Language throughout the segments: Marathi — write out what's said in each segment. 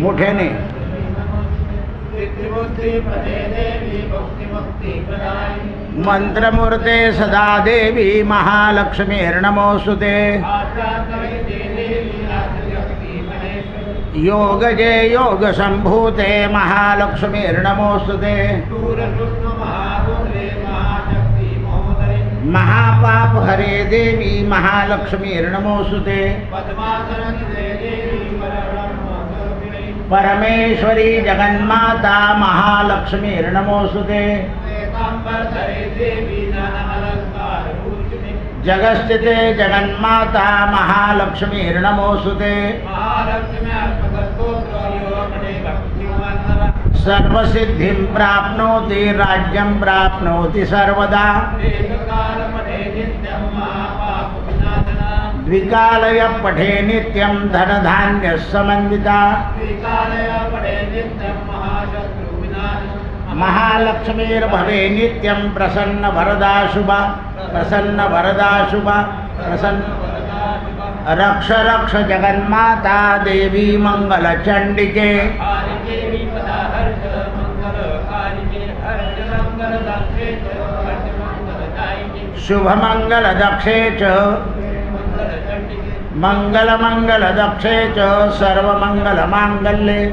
मोठ्याने मंत्रमूर्ते सदा देवी महालक्ष्मीर्नमोस्तुते। योगजे योग संभूते महालक्ष्मीर्नमोस्तुते। महापाप हरे देवी महालक्ष्मीर्नमोस्तुते। परमेश्वरी जगन्माता महालक्ष्मीर्नमोस्तुते। जगस्थिते जगन्माता महालक्ष्मीर्नमोस्तुते। सर्वसिद्धिं प्राप्नोति राज्यं प्राप्नोति सर्वदा। द्विकालय पठे नित्यं धनधान्य समन्विता। महालक्ष्मीर्भवे नित्यं प्रसन्न वरदा शुभा। प्रसन्न वरदा शुभा। प्रसन्न रक्ष रक्ष जगन्माता देवी मंगल चंडिके। शुभ मंगल दक्षे च मंगल मंगल दक्षे च सर्व मंगल मांगल्ये।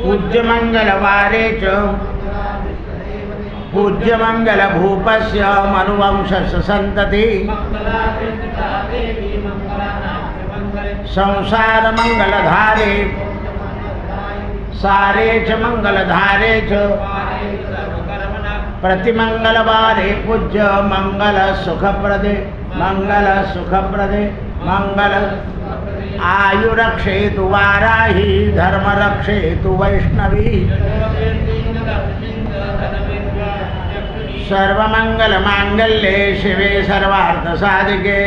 पूज्य मंगल वारे च पूज्य मंगल भूपस्य मनुवंशस्य संतति। संसार मंगल धारे सारे च मंगल धारे च प्रतिमंगलवारे पूज्य मंगल सुखप्रदे। मंगल सुखप्रदे मंगल आयु रक्षेतु वाराही धर्म रक्षेतु वैष्णवी। सर्वमंगल मांगल्ये शिवे सर्वार्थ साधिके।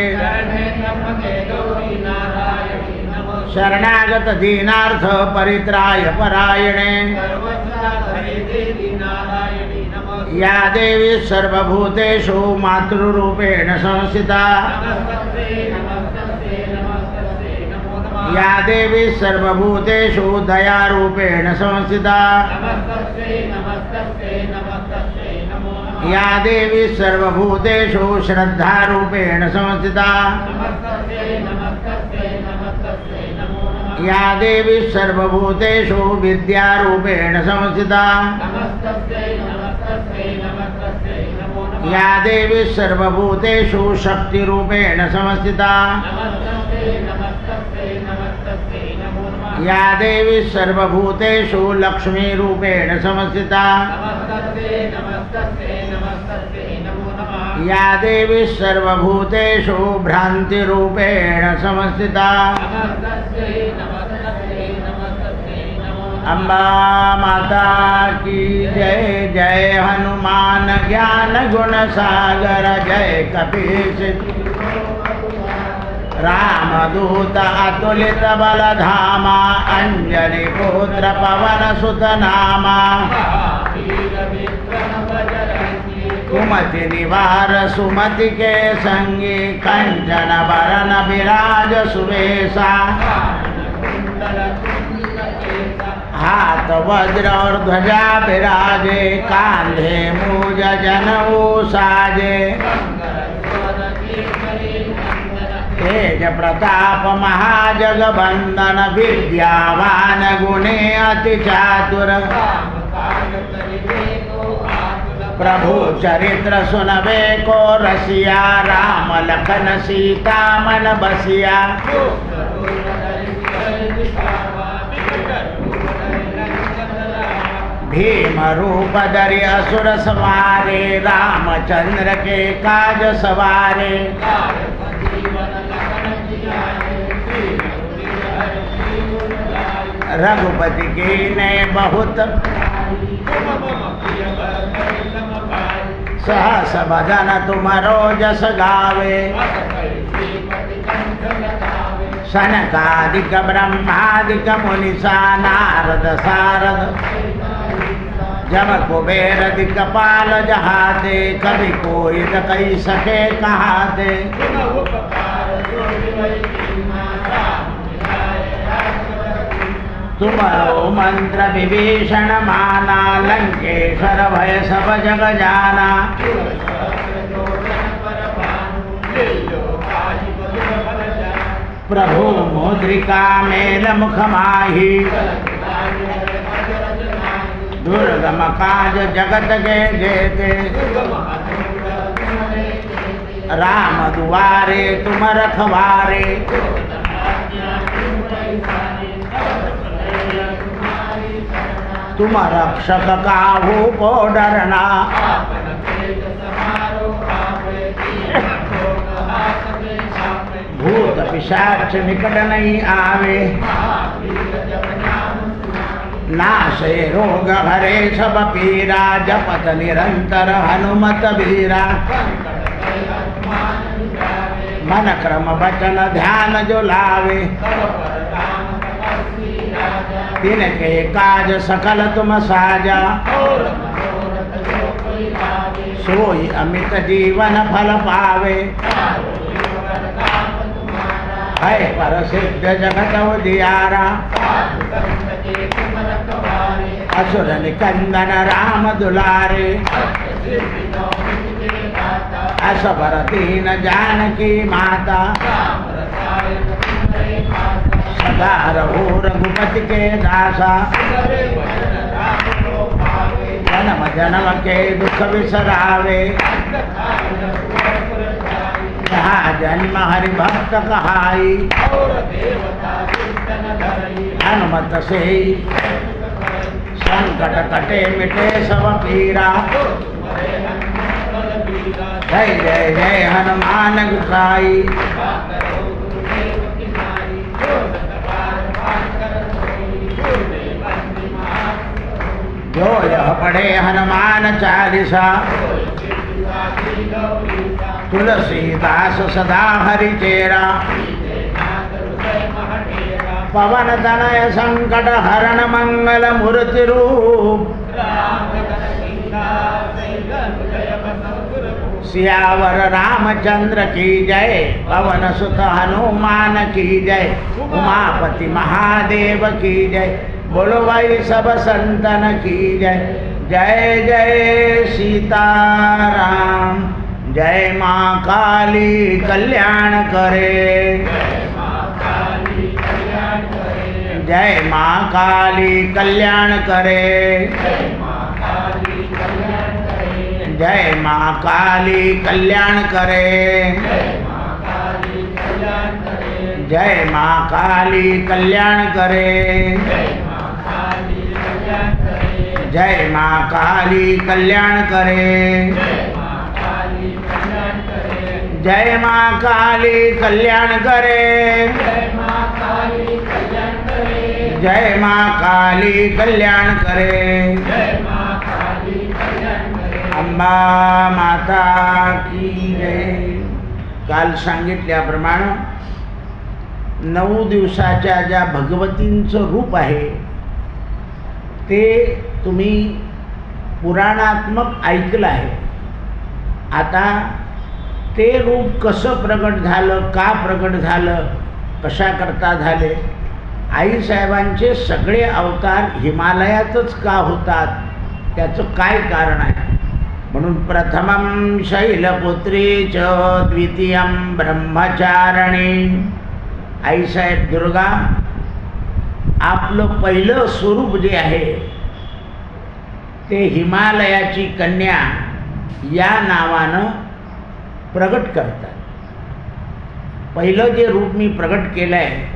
शरणागत दीनार्थ परित्राय परायणे। या देवी सर्वभूतेषु मातृरूपेण संस्थिता। या देवी सर्वभूतेषु दयारूपेण संस्थिता। या देवी सर्वभूतेषु श्रद्धारूपेण संस्थिता। या देवी सर्वभूतेषु विद्यारूपेण संस्थिता। या देवी सर्वभूतेषु शक्तिरूपेण संस्थिता। या देवी सर्वभूतेषु लक्ष्मीरूपेण संस्थिता। या देवी सर्वभूतेषु भ्रांतिरूपेण संस्थिता। अम्बा माता की जय। जय हनुमान ज्ञान गुण सागर। जय कपीश रामदूत अतुलित बलधामा। अंजनी पुत्र पवन सुत नामा। कुमति निवार सुमति के संगी। कंचन बरन विराज सुवेशा। हाथ वज्र और ध्वजा विराजे। कांधे मूज जनेऊ साजे। तेज प्रताप महाजगबंदन। विद्यावान गुणे अति चातुर। प्रभु चरित्र सुनबे को रसिया। राम लखन सीता मन बसिया। भीम रूप धरि असुर संहारे। रामचंद्र के काज सवारे। रघुपति की ने बहुत सहस बदन तुमरो जस गावे। सनकादिक ब्रह्मादिक मुनिसा नारद सारद जब कुबेर दिक्पाल जहाते, कभी कोई न कही सके कहाते। तुम्हारो मंत्र विभीषण माना, लंकेश्वर भय सब जग जाना। प्रभु मुद्रिका मेल मुख माही, दुर्गम काज जगत के जेते। राम दुआरे तुम रखवारे, तुम रक्षक काहू को डरना। भूत पिशाच निकट नहीं आवे, नाशे रोग हरे सब पीरा। जपत निरंतर हनुमत वीरा, मन क्रम वचन ध्यान जो लावे। तिनके काज सकल तुम साजा, सोई अमित जीवन फल पावे। है परसिद्ध जगत उजियारा, असुर निकंदन राम दुलारे। असबर दीन जानकी माता, सदा रहो रघुपति के दासा। जन्म जन्म के दुख बिसरावे, जहाँ जन्म हरि भक्त कहाई। हनुमत से संकट कटे मिटे सब पीरा। जय जय जय हनुमान गुसाई, जो यह पढ़े हनुमान चालीसा। तुलसीदास सदा हरि चेरा, पवन तनय संकट हरण मंगल मूर्ति रूप। सियावर रामचंद्र की जय, पवन सुत हनुमान की जय। उमापति महादेव की जय, बोलो भाई सब संतन की जय। जय जय सीताराम, जय माँ काली कल्याण करे। जय माँ काली कल्याण करे। जय माँ काली कल्याण करे। जय माँ काली कल्याण करे। जय माँ काली कल्याण करे। जय माँ काली कल्याण करे। जय माँ काली कल्याण करे। अंबा माता की जय। काल सांगितल्याप्रमाणे 9 दिवसाच्या ज्या भगवतींचं रूप आहे ते तुम्ही पुराणात्मक ऐकलं आहे। आता ते रूप कसं प्रगट झालं, का प्रगट झालं, कशा करता झाले, आईसाहेबांचे सगळे अवतार हिमालयातच का होतात, त्याचं काय कारण आहे। म्हणून प्रथमं शैलपुत्री च द्वितीयं ब्रह्मचारिणी। आईसाहेब दुर्गा आपलं पहिलं स्वरूप जे आहे ते हिमालयाची कन्या या नावानं प्रगट करतात। पहिलं जे रूप मी प्रगट केलं आहे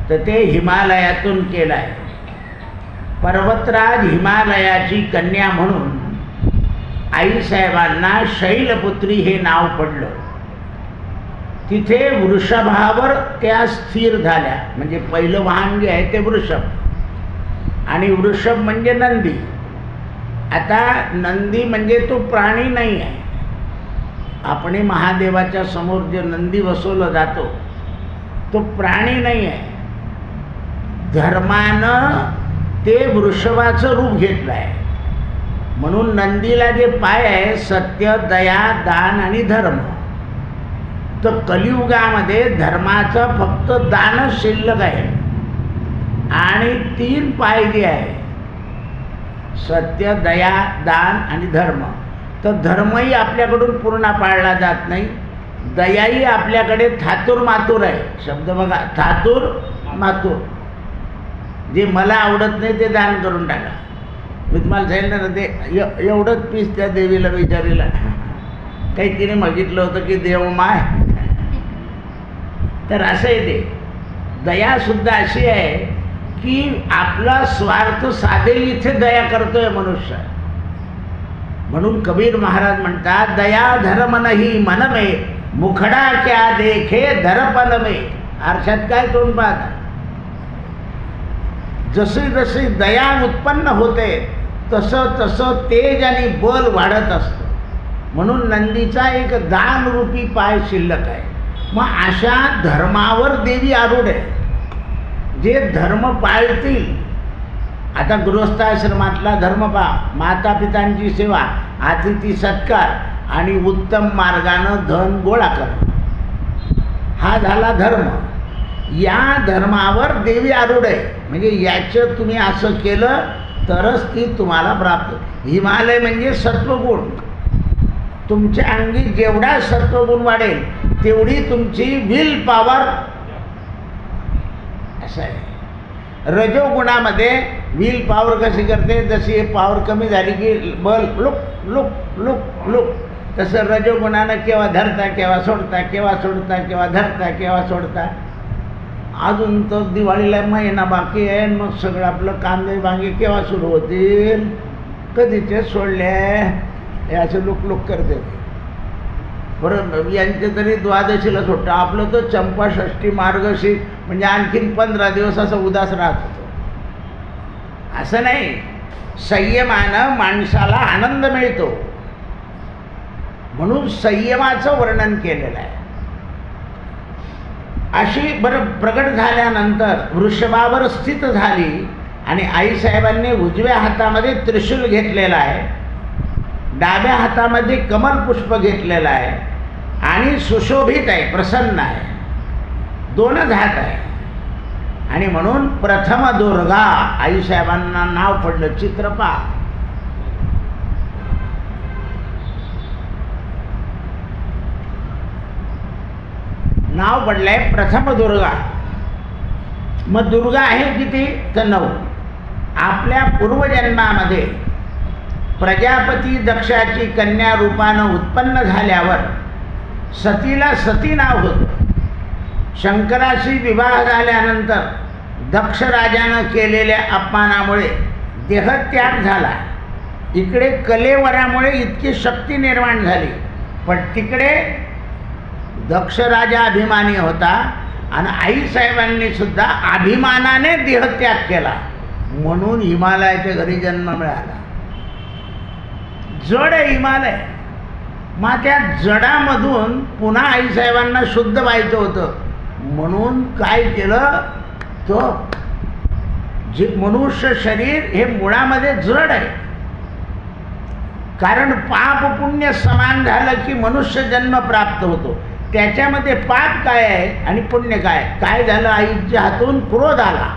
तर ते हिमालयातून केलं आहे। पर्वतराज हिमालयाची कन्या म्हणून आईसाहेबांना शैलपुत्री हे नाव पडलं। तिथे वृषभावर त्या स्थिर झाल्या, म्हणजे पहिलं वाहन जे आहे ते वृषभ आणि वृषभ म्हणजे नंदी। आता नंदी म्हणजे तो प्राणी नाही आहे। आपण महादेवाच्या समोर जे नंदी बसवला जातो तो प्राणी नाही आहे। धर्मानं ते वृषभाचं रूप घेतलं आहे. म्हणून नंदीला जे पाय आहे सत्य, दया, दान आणि धर्म. तर कलियुगामध्ये धर्माचं फक्त दानच शिल्लक आहे आणि 3 पाय जे आहे सत्य, दया, दान आणि धर्म. तर धर्मही आपल्याकडून पूर्ण पाळला जात नाही. दयाही आपल्याकडे थातूर मातूर आहे. शब्द बघा, थातूर मातूर. जे मला आवडत नाही ते दान करून टाका. मी तुम्हाला सांगितलं ना, ते एवढंच पीस त्या देवीला विचारीला काही तिने मागितलं होतं की देव माय. तर असं आहे ते. दयासुद्धा अशी आहे की आपला स्वार्थ साधेल इथे दया करतोय मनुष्य. म्हणून कबीर महाराज म्हणतात, दया धर्म नाही मन में, मुखडा क्या देखे दर्पण में. आरशात काय तोंड पाहता. जशी जशी दया उत्पन्न होते तसं तसं तेज आणि बल वाढत असतं. म्हणून नंदीचा एक दानरूपी पाय शिल्लक आहे. मग अशा धर्मावर देवी आरूढ आहे. जे धर्म पाळतील. आता गृहस्थाश्रमातला धर्म पहा, माता पितांची सेवा, अतिथी सत्कार आणि उत्तम मार्गानं धन गोळा करणं, हा झाला धर्म. या धर्मावर देवी आरूढ आहे. म्हणजे याचं तुम्ही असं केलं तरच ती तुम्हाला प्राप्त. हिमालय म्हणजे सत्वगुण. तुमच्या अंगी जेवढा सत्वगुण वाढेल तेवढी तुमची विल पॉवर. असं आहे. रजोगुणामध्ये विल पॉवर कशी करते, जशी पॉवर कमी झाली की बल लुक लुक लुक लुक, तसं रजोगुणानं केव्हा धरता केव्हा सोडता, केव्हा सोडता केव्हा धरता केव्हा सोडता. अजून तर दिवाळीला महिना बाकी आहे. मग सगळं आपलं कांदे वांगे केव्हा सुरू होतील, कधीचे सोडले हे असं लुक लुक करते. बरं, यांचे तरी द्वादशीला सोडतं. आपलं तर चंपा षष्ठी मार्गशीर म्हणजे आणखीन 15 दिवस असं उदास राहत होतो. असं नाही. संयमानं माणसाला आनंद मिळतो. म्हणून संयमाचं वर्णन केलेलं आहे. अशी बरं प्रगट झाल्यानंतर वृषभावर स्थित झाली आणि आईसाहेबांनी उजव्या हातामध्ये त्रिशूल घेतलेला आहे, डाव्या हातामध्ये कमल पुष्प घेतलेलं आहे आणि सुशोभित आहे, प्रसन्न आहे. 2च हात आहे. आणि म्हणून प्रथम दुर्गा आईसाहेबांना नाव पडलं. चित्रपा नाव पडलंय प्रथम दुर्गा. मग दुर्गा आहे किती तर 9. आपल्या पूर्वजन्मामध्ये प्रजापती दक्षाची कन्या रूपानं उत्पन्न झाल्यावर सतीला सती नाव होतं. शंकराशी विवाह झाल्यानंतर दक्ष राजानं केलेल्या अपमानामुळे देहत्याग झाला. इकडे कलेवरामुळे इतकी शक्ती निर्माण झाली, पण तिकडे दक्ष राजा अभिमानी होता आणि आईसाहेबांनी सुद्धा अभिमानाने देहत्याग केला. म्हणून हिमालयाच्या घरी जन्म मिळाला. जड आहे हिमालय. मग त्या जडामधून पुन्हा आईसाहेबांना शुद्ध व्हायचं होतं. म्हणून काय केलं, तो जे मनुष्य शरीर हे मुळामध्ये जड आहे. कारण पाप पुण्य समान झालं की मनुष्य जन्म प्राप्त होतो. त्याच्यामध्ये पाप काय आहे आणि पुण्य काय. काय झालं, आईच्या हातून क्रोध आला,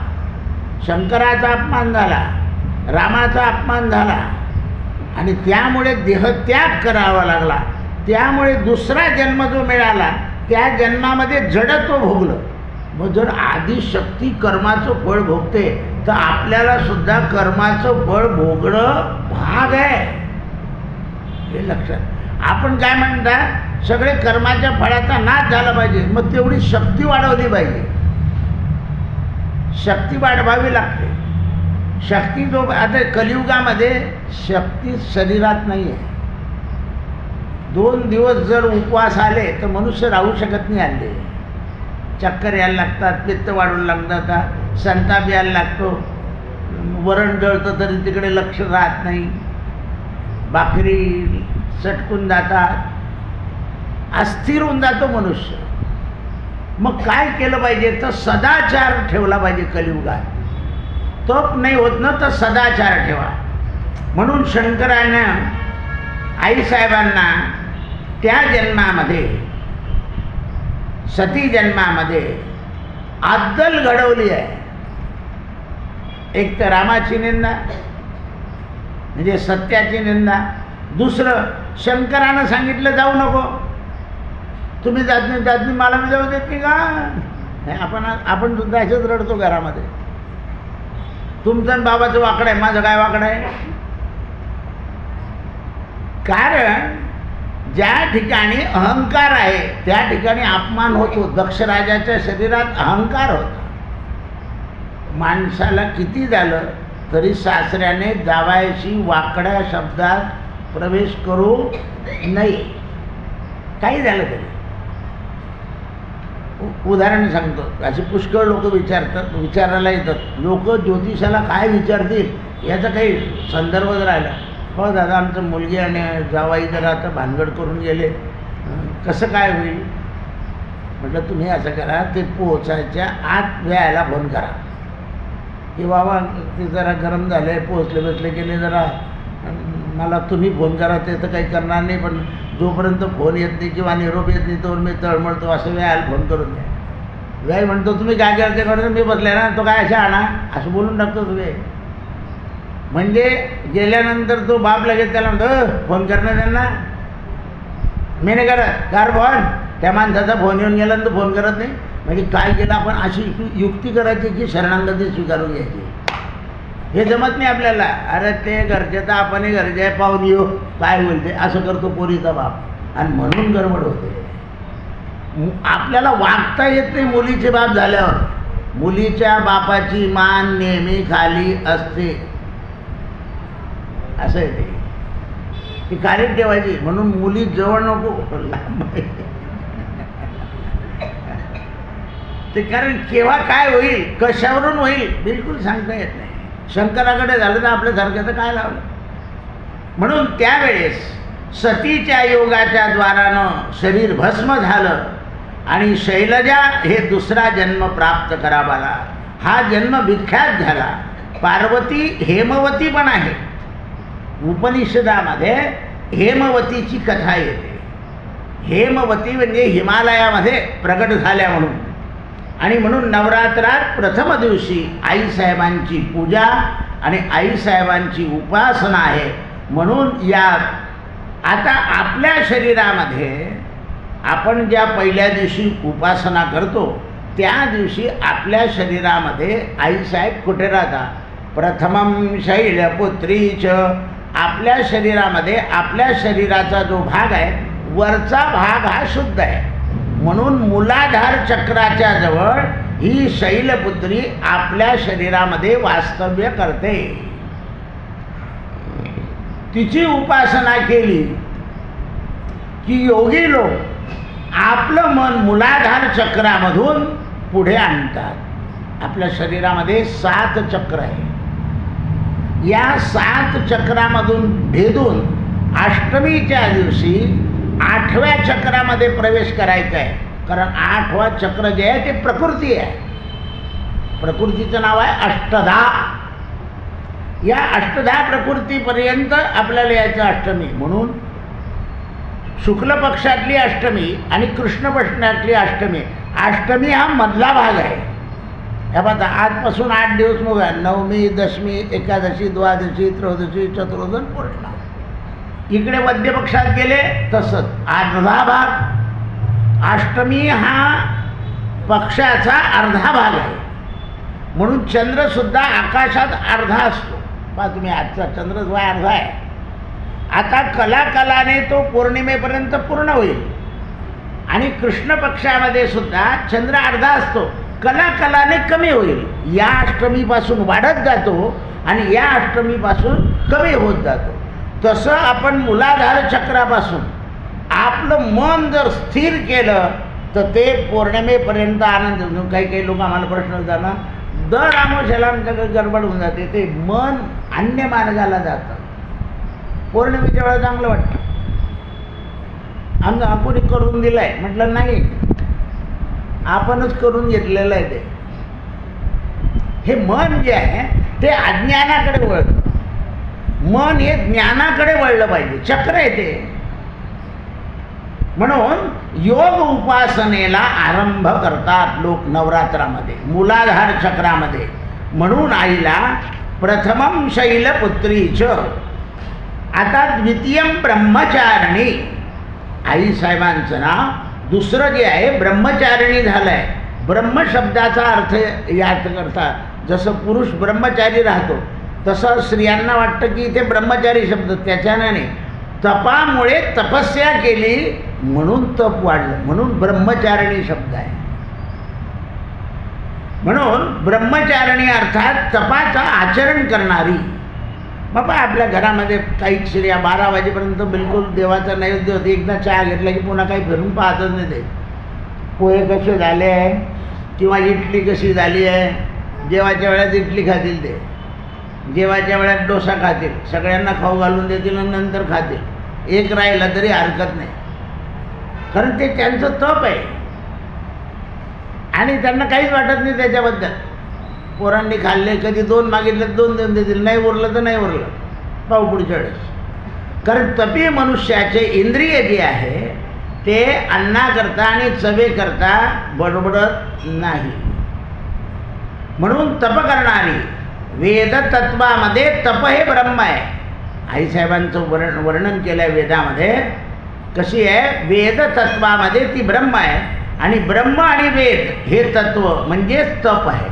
शंकराचा अपमान झाला, रामाचा अपमान झाला आणि त्यामुळे देहत्याग करावा लागला. त्यामुळे दुसरा जन्म जो मिळाला त्या जन्मामध्ये जडत्व भोगलं. मग जर आदिशक्ती कर्माचं फळ भोगते तर आपल्याला सुद्धा कर्माचं फळ भोगणं भाग आहे, हे लक्षात. आपण काय म्हणता, सगळे कर्माच्या फळाचा नाश झाला पाहिजे. मग तेवढी शक्ती वाढवली पाहिजे. शक्ती वाढवावी लागते. शक्ती जो आता कलियुगामध्ये शक्ती शरीरात नाही आहे. 2 दिवस जर उपवास आले तर मनुष्य राहू शकत नाही. आले चक्कर यायला लागतात, पित्त वाढून लागतात, संताप यायला लागतो, वरण जळतं तरी तिकडे लक्ष राहत नाही, भाकरी सटकून जातात, अस्थिर होऊन जातो मनुष्य. मग काय केलं पाहिजे तर सदाचार ठेवला पाहिजे कलियुगात. तप नाही होत ना तर सदाचार ठेवा. म्हणून शंकरानं आईसाहेबांना त्या जन्मामध्ये सती जन्मामध्ये अद्दल घडवली आहे. एक तर रामाची निंदा म्हणजे सत्याची निंदा. दुसरं शंकरानं सांगितलं जाऊ नको, तुम्ही जात नाही मला मी जाऊ देत की का. आपण सुद्धा असेच रडतो घरामध्ये, तुमचं बाबाचं वाकडं आहे, माझं काय वाकडं आहे. कारण ज्या ठिकाणी अहंकार आहे त्या ठिकाणी अपमान होतो. दक्षराजाच्या शरीरात अहंकार होता. माणसाला किती झालं तरी सासऱ्याने जावयाशी वाकड्या शब्दात प्रवेश करू नये, काही झालं तरी. उदाहरण सांगतो, असे पुष्कळ लोक विचारायला येतात. लोक ज्योतिषाला काय विचारतील याचा काही संदर्भच राहिला. हो दादा, आमचं मुलगी आणि जावाई जरा आता भानगड करून गेले, कसं काय होईल. म्हटलं तुम्ही असं करा, ते पोचायच्या आत वेळाला फोन करा की बाबा ते जरा गरम झाले, पोचले बसले गेले, जरा मला तुम्ही फोन करा. ते तर काही करणार नाही, पण जोपर्यंत फोन येत नाही किंवा निरोप येत नाही तोवर मी तळमळतो, असं वेळाला फोन करून द्या. वेळ म्हणतो तुम्ही काय करते करतो, मी बसले ना, तो काय अशा आणा, असं बोलून टाकतो तुम्ही. म्हणजे गेल्यानंतर तो बाप लगेच त्याला म्हणतो फोन करणं त्यांना, मी नाही करत कार फोन. त्या माणसाचा फोन येऊन गेला तर फोन करत नाही. म्हणजे काय केलं आपण, अशी युक्ती करायची की शरणागती स्वीकारून घ्यायची. हे जमत नाही आपल्याला. अरे ते घरचे आपणही घरचे आहे, पाहून येऊ काय बोलते, असं करतो पोरीचा बाप. आणि म्हणून गडबड होते. आपल्याला वागता येत नाही मुलीचे बाप झाल्यावर. मुलीच्या बापाची मान नेहमी खाली असते, असं आहे ते खाली ठेवायची. म्हणून मुली जवळ नको, ते कारण केव्हा काय होईल, कशावरून होईल बिलकुल सांगता येत नाही. शंकराकडे झालं तर आपल्यासारखं तर काय लावलं. म्हणून त्यावेळेस सतीच्या योगाच्या द्वारानं शरीर भस्म झालं आणि शैलजा हे दुसरा जन्म प्राप्त करावाला. हा जन्म विख्यात झाला. पार्वती हेमवती पण आहे. उपनिषदामध्ये हेमवतीची कथा येते. हेमवती म्हणजे हिमालयामध्ये प्रगट झाल्या म्हणून. आणि म्हणून नवरात्रात प्रथम दिवशी आईसाहेबांची पूजा आणि आईसाहेबांची उपासना आहे. म्हणून या आता आपल्या शरीरामध्ये आपण ज्या पहिल्या दिवशी उपासना करतो त्या दिवशी आपल्या शरीरामध्ये आईसाहेब कुठे राहतात. प्रथमं शैलपुत्रीच. आपल्या शरीरामध्ये आपल्या शरीराचा जो भाग आहे वरचा भाग हा शुद्ध आहे. म्हणून मूलाधार चक्राच्या जवळ ही शैलपुत्री आपल्या शरीरामध्ये वास्तव्य करते. तिची उपासना केली की योगी लोक आपलं मन मूलाधार चक्रामधून पुढे आणतात. आपल्या शरीरामध्ये 7 चक्र आहे. या 7 चक्रामधून भेदून अष्टमीच्या दिवशी 8व्या चक्रामध्ये प्रवेश करायचा आहे. कारण 8वा चक्र जे आहे ते प्रकृती आहे. प्रकृतीचं नाव आहे अष्टधा. या अष्टधा प्रकृतीपर्यंत आपल्याला यायचं अष्टमी. म्हणून शुक्ल पक्षातली अष्टमी आणि कृष्ण पक्षातली अष्टमी. अष्टमी हा मधला भाग आहे. ह्या बघा आजपासून 8 दिवस मग नवमी, दशमी, एकादशी, द्वादशी, त्रयोदशी, चतुर्दशी, पौर्णिमा. इकडे मध्य पक्षात गेले तसंच अर्धा भाग. अष्टमी हा पक्षाचा अर्धा भाग आहे. म्हणून चंद्रसुद्धा आकाशात अर्धा असतो. पहा तुम्ही, आजचा चंद्र जो आहे अर्धा आहे. आता कलाकालाने तो पौर्णिमेपर्यंत पूर्ण होईल. आणि कृष्ण पक्षामध्ये सुद्धा चंद्र अर्धा असतो, कलाकालाने कमी होईल. या अष्टमीपासून वाढत जातो आणि या अष्टमीपासून कमी होत जातो. तसं आपण मूलाधार चक्रापासून आपलं मन जर स्थिर केलं तर ते पौर्णिमेपर्यंत आनंद. काही लोक आम्हाला प्रश्न विचारला, दर अमावस्येला आमच्याकडे गडबड होऊन जाते, ते मन अन्य मार्गाला जातं. पौर्णिमेच्या वेळेला चांगलं वाटतं. आमचं कोणी करून दिलं आहे म्हटलं नाही, आपणच करून घेतलेलं आहे. ते हे मन जे आहे ते अज्ञानाकडे वळतं. मन हे ज्ञानाकडे वळलं पाहिजे, चक्र आहे ते. म्हणून योग उपासनेला आरंभ करतात लोक नवरात्रामध्ये, मूलाधार चक्रामध्ये. म्हणून आईला प्रथमं शैलपुत्रीच, आता द्वितीयं ब्रह्मचारिणी. आईसाहेबांचं नाव दुसरं जे आहे ब्रह्मचारिणी झालं आहे. ब्रह्म शब्दाचा अर्थ यात करता, जसं पुरुष ब्रह्मचारी राहतो तसं स्त्रियांना वाटतं की इथे ब्रह्मचारी शब्द, त्याच्यानं नाही. तपामुळे तपस्या केली म्हणून तप वाढलं, म्हणून ब्रह्मचारिणी शब्द आहे. म्हणून ब्रह्मचारिणी अर्थात तपाचं आचरण करणारी. बाबा आपल्या घरामध्ये काही स्त्रिया 12 वाजेपर्यंत बिलकुल देवाचा नैवेद्य होते, एकदा चहा घेतला की पुन्हा काही फिरून पाहतच नाही. ते पोहे कसे झाले आहे किंवा इडली कशी झाली आहे, जेवायच्या वेळात इडली खातील, ते जेवायच्या वेळात डोसा खातील, सगळ्यांना खाऊ घालून देतील आणि नंतर खातील. एक राहिला तरी हरकत नाही, कारण ते त्यांचं तप आहे आणि त्यांना काहीच वाटत नाही त्याच्याबद्दल. पोरांनी खाल्ले, कधी 2 मागितले 2 देऊन देतील, नाही उरलं तर नाही उरलं, पाहू पुढच्या वेळेस. कारण तपी मनुष्याचे इंद्रिय जे आहे ते अन्नाकरता आणि चवेकरता बडबडत नाही. म्हणून तप करणारी, वेदतत्वामध्ये तप हे ब्रह्म आहे. आईसाहेबांचं वर्णन केलं आहे वेदामध्ये. कशी आहे? वेदतत्वामध्ये ती ब्रह्म आहे आणि ब्रह्म आणि वेद हे तत्व म्हणजे तप आहे.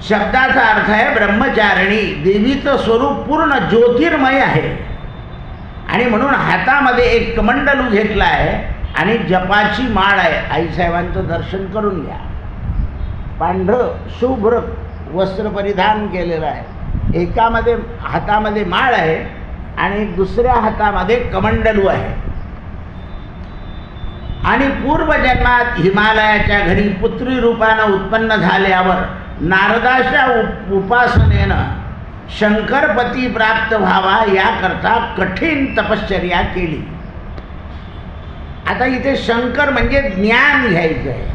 शब्दाचा अर्थ आहे ब्रह्मचारिणी. देवीचं स्वरूप पूर्ण ज्योतिर्मय आहे आणि म्हणून हातामध्ये एक कमंडलू घेतला आहे आणि जपाची माळ आहे. आईसाहेबांचं दर्शन करून घ्या. पांढरं शुभ्र वस्त्र परिधान केलेलं आहे, एकामध्ये हातामध्ये माळ आहे आणि दुसऱ्या हातामध्ये कमंडलू आहे. आणि पूर्वजन्मात हिमालयाच्या घरी पुत्री रूपानं उत्पन्न झाल्यावर नारदाच्या उपासनेनं शंकरपती प्राप्त व्हावा याकरता कठीण तपश्चर्या केली. आता इथे शंकर म्हणजे ज्ञान घ्यायचं आहे.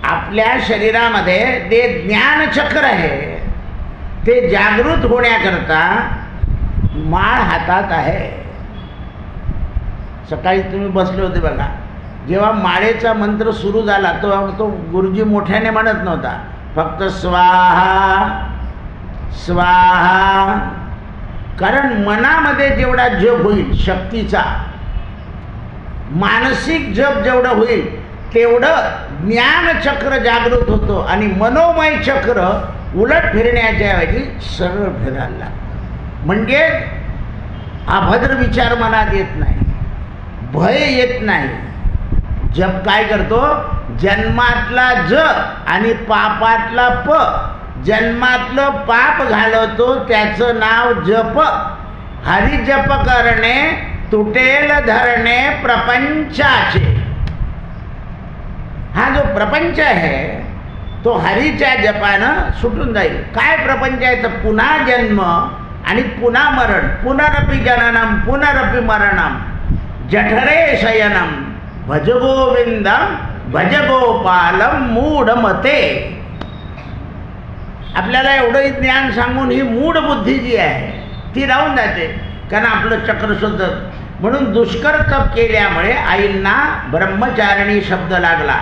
आपल्या शरीरामध्ये ते ज्ञानचक्र आहे, ते जागृत होण्याकरता माळ हातात आहे. सकाळी तुम्ही बसले होते बघा, जेव्हा माळेचा मंत्र सुरू झाला तो गुरुजी मोठ्याने म्हणत नव्हता, फक्त स्वाहा स्वाहा. कारण मनामध्ये जेवढा जप होईल शक्तीचा, मानसिक जप जेवढं होईल तेवढं ज्ञानचक्र जागृत होतो आणि मनोमय चक्र उलट फिरण्याच्या ऐवजी सरळ फिरायला लागतं. म्हणजे अभद्र विचार मनात येत नाही, भय येत नाही. जप काय करतो? जन्मातला ज आणि पापातला प, जन्मातलं पाप घालवतो, त्याचं नाव जप. हरिजप करणे तुटेल धरणे प्रपंचाचे. हा जो प्रपंच आहे तो हरीच्या जपानं सुटून जाईल. काय प्रपंच आहे? तर पुन्हा जन्म आणि पुन्हा मरण. पुनरपि जननम पुनरपि मरणम जठरे शयनम भज गोविंदम भज गोपालम मूढमते. आपल्याला एवढंही ज्ञान सांगून ही मूढ बुद्धी जी आहे ती राहून जाते, कारण आपलं चक्र शुद्ध. म्हणून दुष्कर तप केल्यामुळे आईंना ब्रह्मचारिणी शब्द लागला.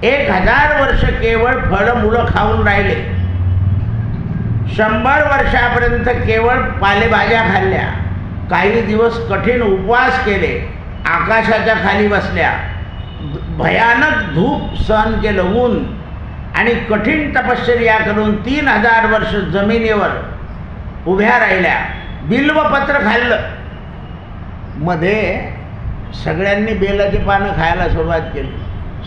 1000 वर्ष केवळ फळ मुलं खाऊन राहिले, 100 वर्षापर्यंत केवळ पालेभाज्या खाल्ल्या, काही दिवस कठीण उपवास केले, आकाशाच्या खाली बसल्या, भयानक धूप सहन केलं, ऊन, आणि कठीण तपश्चर्या करून 3000 वर्ष जमिनीवर उभ्या राहिल्या, बिल्वपत्र खाल्लं. मध्ये सगळ्यांनी बेलाची पानं खायला सुरुवात केली,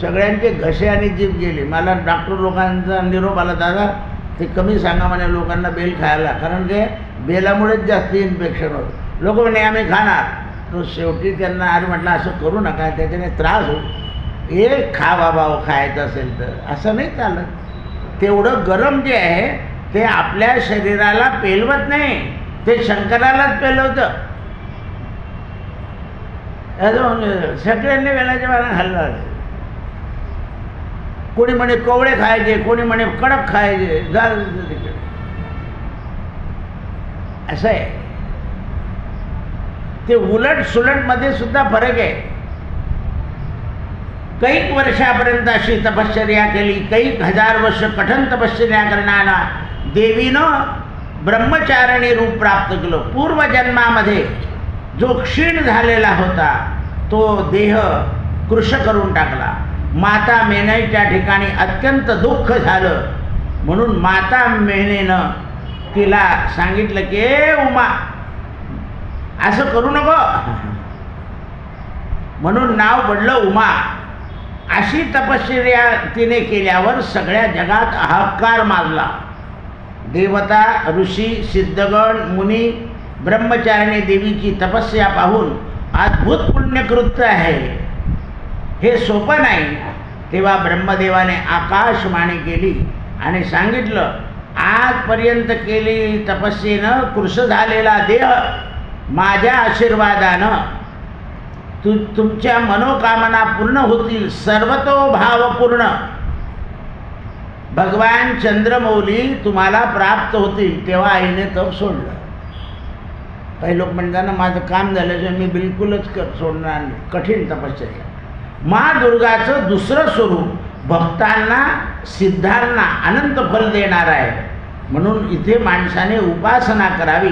सगळ्यांचे घसे आणि जीभ गेली. मला डॉक्टर लोकांचा निरोप आला, दादा ते कमी सांगा म्हणे लोकांना बेल खायला, कारण ते बेलामुळेच जास्त इन्फेक्शन होतं. लोक म्हणे आम्ही खाणार. तो शेवटी त्यांना अरे म्हटलं असं करू नका, त्याच्याने त्रास होईल, एक खा बाबा खायचं असेल तर. असं नाही चालत. तेवढं गरम जे आहे ते आपल्या शरीराला पेलवत नाही, ते शंकरालाच पेलवतं. सगळ्यांनी वेळाच्या वेळा खाल्लं. कोणी म्हणे कवळे खायचे, कोणी म्हणे कडक खायचे, झालं तिकडे. असं आहे ते. उलट सुलट मध्ये सुद्धा फरक आहे. कैक वर्षापर्यंत अशी तपश्चर्या केली, कैक हजार वर्ष कठोर तपश्चर्या करणारा देवीनं ब्रह्मचारिणी रूप प्राप्त केलं. पूर्वजन्मामध्ये जो क्षीण झालेला होता तो देह कृश करून टाकला. माता मेनेच्या ठिकाणी अत्यंत दुःख झालं, म्हणून माता मेनेनं तिला सांगितलं की ए उमा, असं करू नको, म्हणून नाव पडलं उमा. अशी तपश्चर्या तिने केल्यावर सगळ्या जगात हाहाकार माजला. देवता, ऋषी, सिद्धगण, मुनी ब्रह्मचारिणी देवीची तपस्या पाहून अद्भुत पुण्यकृत्य आहे, हे सोपं नाही. तेव्हा ब्रह्मदेवाने आकाशवाणी केली आणि सांगितलं, आजपर्यंत केली तपस्येनं कृश झालेला देह माझ्या आशीर्वादानं तुमच्या मनोकामना पूर्ण होतील, सर्वतोभावपूर्ण भगवान चंद्रमौली तुम्हाला प्राप्त होतील. तेव्हा आईने तप सोडलं. काही लोक म्हणतात ना, माझं काम झाल्याशिवाय मी बिलकुलच सोडणार नाही. कठीण तपश्चर्या. माँ दुर्गाचं दुसरं स्वरूप भक्तांना, सिद्धांना अनंत फल देणार आहे. म्हणून इथे माणसाने उपासना करावी.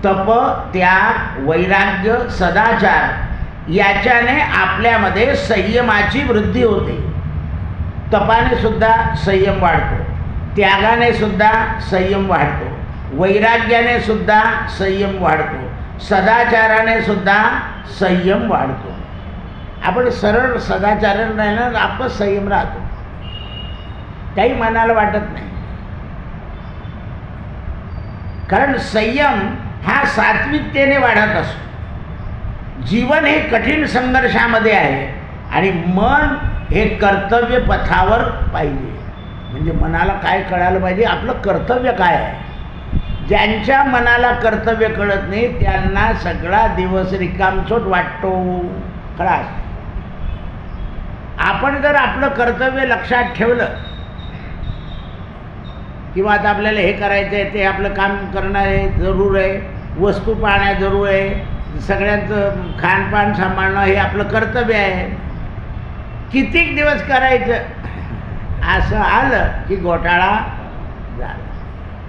तप, त्याग, वैराग्य, सदाचार याच्याने आपल्यामध्ये संयमाची वृद्धी होते. तपाने सुद्धा संयम वाढतो, त्यागाने सुद्धा संयम वाढतो, वैराग्याने सुद्धा संयम वाढतो, सदाचाराने सुद्धा संयम वाढतो. आपण सरळ सदाचाराने राहिलं तर आपण संयम राहतो, काही मनाला वाटत नाही. कारण संयम हा सात्विकतेने वाढत असतो. जीवन हे कठीण संघर्षामध्ये आहे आणि मन हे कर्तव्य पथावर पाहिजे. म्हणजे मनाला काय कळायला पाहिजे, आपलं कर्तव्य काय आहे. ज्यांच्या मनाला कर्तव्य कळत नाही त्यांना सगळा दिवस रिकामचोट वाटतो. खलास. आपण जर आपलं कर्तव्य लक्षात ठेवलं, किंवा आता आपल्याला हे करायचं आहे, ते आपलं काम करणं हे जरूर आहे, वस्तू पाहणं जरूर आहे, सगळ्यांचं खानपान सांभाळणं हे आपलं कर्तव्य आहे, कितीक दिवस करायचं, असं आलं की घोटाळा झाला.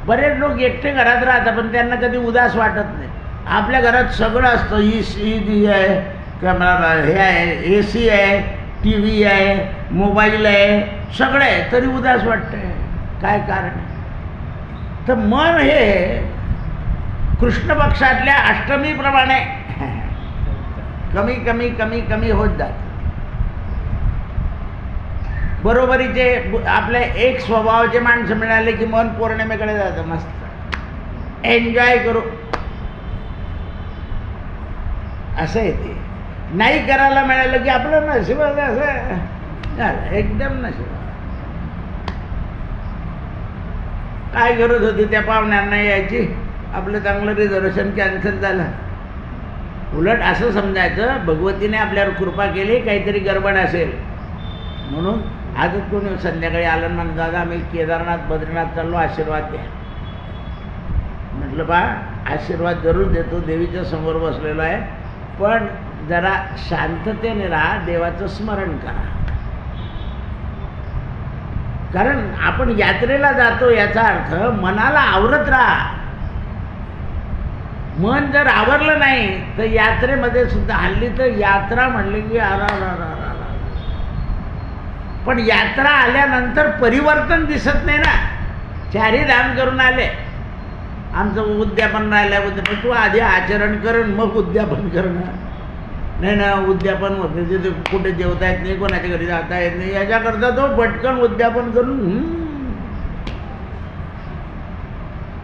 बरेच लोक एकटे घरात राहतात पण त्यांना कधी उदास वाटत नाही. आपल्या घरात सगळं असतं, ईडी आहे, कॅमेरा हे आहे, ए सी आहे, टी व्ही आहे, मोबाईल आहे, सगळं आहे, तरी उदास वाटतंय. काय कारण आहे? तर मन हे कृष्ण पक्षातल्या अष्टमीप्रमाणे कमी कमी कमी कमी होत जात. बरोबरीचे आपले एक स्वभावाचे माणसं मिळाले की मन पौर्णिमेकडे जातं. मस्त एन्जॉय करू असं येते. नाही करायला मिळालं की आपलं नशीब असं एकदम नशीब. काय गरज होती त्या पाहुण्यांना यायची, आपलं चांगलं रिझर्वेशन कॅन्सल झालं. उलट असं समजायचं भगवतीने आपल्यावर कृपा केली, काहीतरी गडबड असेल म्हणून. आजच कोणी संध्याकाळी आलं म्हणून, दादा मी केदारनाथ बद्रीनाथ चाललो, आशीर्वाद द्या. म्हटलं बा आशीर्वाद जरूर देतो, देवीच्या समोर बसलेलो आहे, पण जरा शांततेने राहा, देवाचं स्मरण करा. कारण आपण यात्रेला जातो याचा अर्थ मनाला आवरत राहा. मन जर आवरलं नाही तर यात्रेमध्ये सुद्धा, हल्ली तर यात्रा म्हणली की पण यात्रा आल्यानंतर परिवर्तन दिसत नाही ना. चारी धाम करून आले, आमचं उद्यापन राहिलं, उद्यापन तू आधी आचरण करून मग उद्यापन करणं. नाही ना, उद्यापन होते तिथे कुठे जेवता येत नाही, कोणाच्या घरी जाता येत नाही, याच्याकरता तो पटकन उद्यापन करून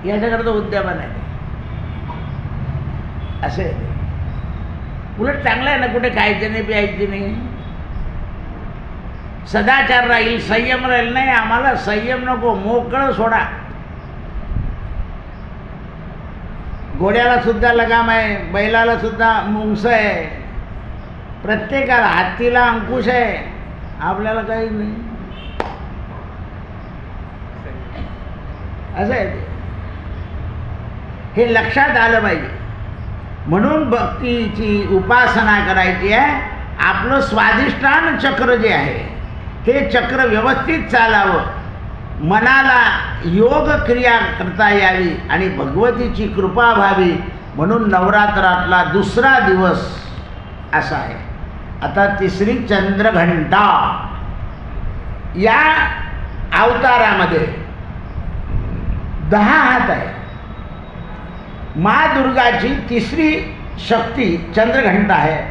याच्याकरता उद्यापन आहे असे. उलट चांगलं आहे ना, कुठे खायचं नाही, प्यायचं नाही, सदाचार राहील, संयम राहील. नाही, आम्हाला संयम नको, मोकळं सोडा. घोड्याला सुद्धा लगाम आहे, बैलाला सुद्धा मुंगस आहे, प्रत्येकाला, हत्तीला अंकुश आहे, आपल्याला काही नाही. असं आहे ते. हे लक्षात आलं पाहिजे. म्हणून भक्तीची उपासना करायची आहे. आपलं स्वाधिष्ठान चक्र जे आहे ते चक्र व्यवस्थित चालावं, मनाला योग क्रिया करता यावी आणि भगवतीची कृपा व्हावी, म्हणून नवरात्रातला दुसरा दिवस असा आहे. आता तिसरी चंद्रघंटा. या अवतारामध्ये 10 हात आहे. माँ दुर्गाची तिसरी शक्ती चंद्रघंटा आहे.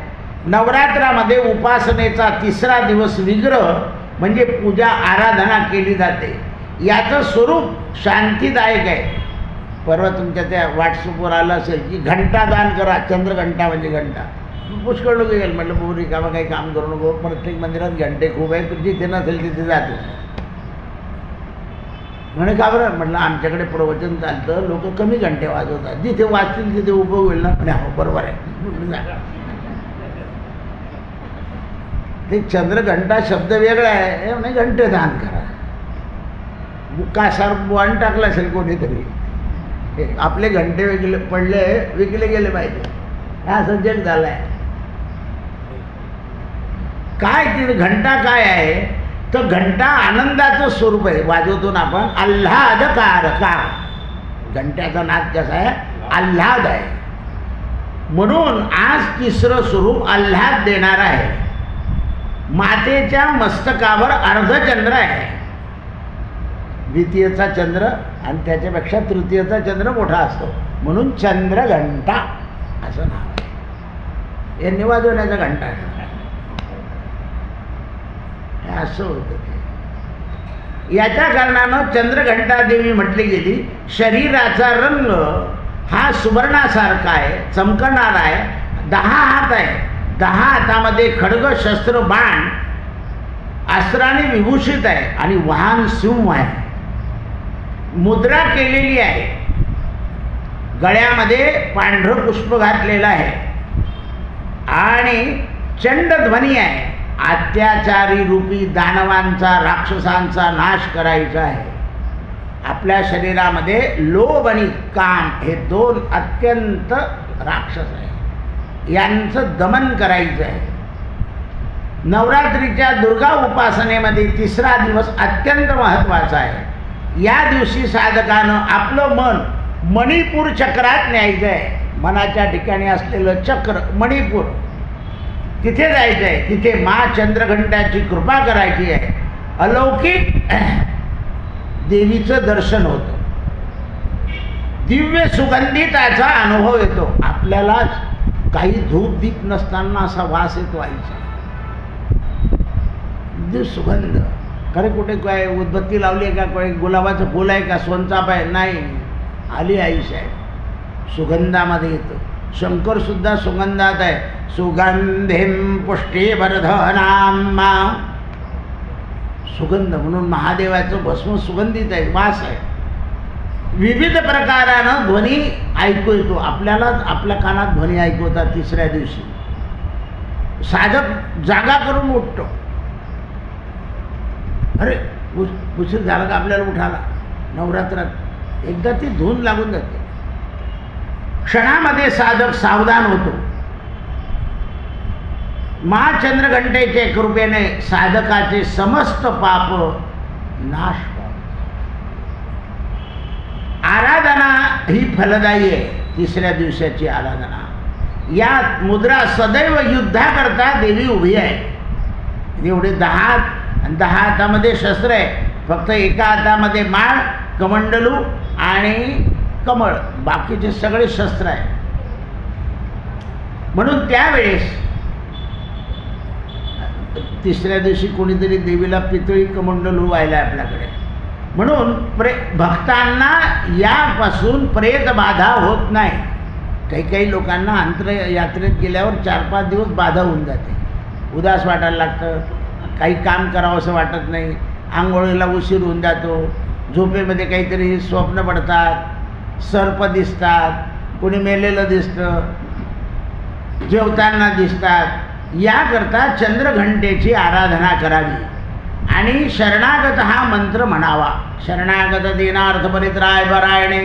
नवरात्रामध्ये उपासनेचा तिसरा दिवस विग्रह म्हणजे पूजा आराधना केली जाते. याचं स्वरूप शांतीदायक आहे. परवा तुमच्या त्या व्हॉट्सअपवर आलं असेल की घंटा दान करा. चंद्रघंटा म्हणजे घंटा. पुष्कळ लोक गेल. म्हटलं बघू रिकामा काही काम करू नको, प्रत्येक मंदिरात घंटे खूप आहेत, जिथे नसेल तिथे जातो. म्हणे का बरं? म्हटलं आमच्याकडे प्रवचन चालतं, लोक कमी घंटे वाजवतात, जिथे वाचतील तिथे उभं होईल ना. म्हणे हो बरोबर आहे. ते चंद्रघंटा शब्द वेगळा आहे. म्हणे घंटे दान करा. कासार बॉन्ड टाकला असेल कोणीतरी, आपले घंटे विकले पडले, विकले गेले पाहिजे. हा सब्जेक्ट झाला आहे. काय ती घंटा काय आहे? तर घंटा आनंदाचं स्वरूप आहे. वाजवतो ना आपण आल्हादकारका. घंट्याचा नाद कसा आहे? आल्हाद आहे. म्हणून आज तिसरं स्वरूप आल्हाद देणार आहे. मातेच्या मस्तकावर अर्धचंद्र आहे. द्वितीयचा चंद्र आणि त्याच्यापेक्षा तृतीयचा चंद्र मोठा असतो, म्हणून चंद्रघंटा असं नाव आहे. यांनी वाजवण्याचा घंटा असं होतं ते. याच्या कारणानं चंद्रघंटा देवी म्हटली गेली. शरीराचा रंग हा सुवर्णासारखा आहे, चमकणारा आहे. 10 हात आहे. 10 हातामध्ये खड्ग, शस्त्र, बाण, अस्त्राने विभूषित आहे आणि वाहन सिंह आहे. मुद्रा केलेली आहे. गळ्यामध्ये पांढरं पुष्प घातलेलं आहे आणि चंडध्वनी आहे. अत्याचारी रूपी दानवांचा, राक्षसांचा नाश करायचा आहे. आपल्या शरीरामध्ये लोभ आणि काम हे 2 अत्यंत राक्षस आहे. यांचं दमन करायचं आहे. नवरात्रीच्या दुर्गा उपासनेमध्ये तिसरा दिवस अत्यंत महत्त्वाचा आहे. या दिवशी साधकानं आपलं मन मणिपूर चक्रात न्यायचं आहे. मनाच्या ठिकाणी असलेलं चक्र मणिपूर, तिथे जायचं आहे. तिथे माँ चंद्रघंटाची कृपा करायची आहे. अलौकिक देवीचं दर्शन होतं. दिव्य सुगंधिताचा अनुभव येतो. आपल्याला काही धूप दीप नसताना असा वास येतो आईचा. दिव्य सुगंध. खरे कुठे काय उदबत्ती लावली आहे का? काही गुलाबाचं फुल आहे का? सोनचाप आहे? नाही. आली आई साहेब सुगंधामध्ये येतं. शंकरसुद्धा सुगंधात आहे. सुगंधिम पुष्टिवर्धनाम. सुगंध म्हणून महादेवाचं भस्म सुगंधित आहे, वास आहे. विविध प्रकारानं ध्वनी ऐकू येतो. आपल्यालाच आपल्या कानात ध्वनी ऐकू होतात. तिसऱ्या दिवशी साधक जागा करून उठतो. अरे उशीर झाला का आपल्याला उठाला. नवरात्रात एकदा ती धून लागून जाते. क्षणामध्ये साधक सावधान होतो. माँ चंद्रघंटेच्या कृपेने साधकाचे समस्त पाप नाश पावतात. आराधना ही फलदायी आहे. तिसऱ्या दिवसाची आराधना. या मुद्रा सदैव युद्धाकरता देवी उभी आहे. एवढे 10 आणि 10 हातामध्ये शस्त्र आहे. फक्त एका हातामध्ये माळ, कमंडलू आणि कमळ, बाकीचे सगळे शस्त्र आहे. म्हणून त्यावेळेस तिसऱ्या दिवशी कोणीतरी देवीला पितळी कमंडलू व्हायला आपल्याकडे. म्हणून भक्तांना यापासून प्रेत बाधा होत नाही. काही काही लोकांना अंतरयात्रेत गेल्यावर 4-5 दिवस बाधा होऊन जाते. उदास वाटायला लागतं, काही काम करावं असं वाटत नाही, आंघोळीला उशीर होऊन जातो, झोपेमध्ये काहीतरी स्वप्न पडतात, सर्प दिसतात, कोणी मेलेलं दिसतं, जेवताना दिसतात. याकरता चंद्रघंटेची आराधना करावी आणि शरणागत हा मंत्र म्हणावा. शरणागत दीनार्थ परित्राय परायणे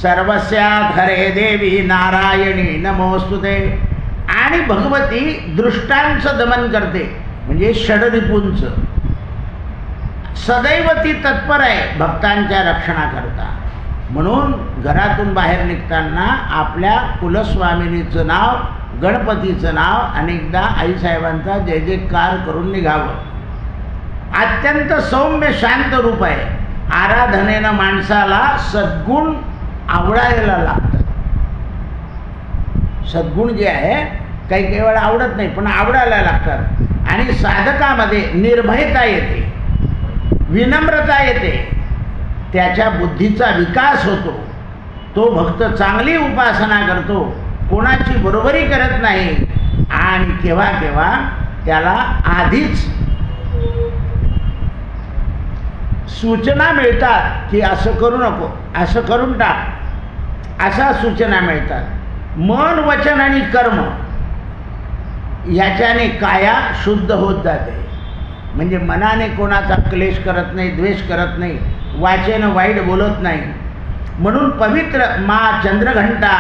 सर्वस्यात हरे देवी नारायणी नमोस्तुते. आणि भगवती दृष्टांचं दमन करते, म्हणजे षडरिपूंचं. सदैव ती तत्पर आहे भक्तांच्या रक्षणाकरता. म्हणून घरातून बाहेर निघताना आपल्या कुलस्वामिनीचं नाव, गणपतीचं नाव अनेकदा आईसाहेबांचा जय जयकार करून निघावं. अत्यंत सौम्य शांत रूप आहे. आराधनेनं माणसाला सद्गुण आवडायला लागतात. सद्गुण जे आहे काही वेळा आवडत नाही, पण आवडायला लागतात. आणि साधकामध्ये निर्भयता येते, विनम्रता येते, त्याच्या बुद्धीचा विकास होतो. तो भक्त चांगली उपासना करतो, कोणाची बरोबरी करत नाही. आणि केव्हा केव्हा त्याला आधीच सूचना मिळतात की असं करू नको, असं करून टाक, अशा सूचना मिळतात. मन, वचन आणि कर्म याच्याने काया शुद्ध होत जाते. म्हणजे मनाने कोणाचा क्लेश करत नाही, द्वेष करत नाही, वाचेनं वाईट बोलत नाही. म्हणून पवित्र मा चंद्रघंटा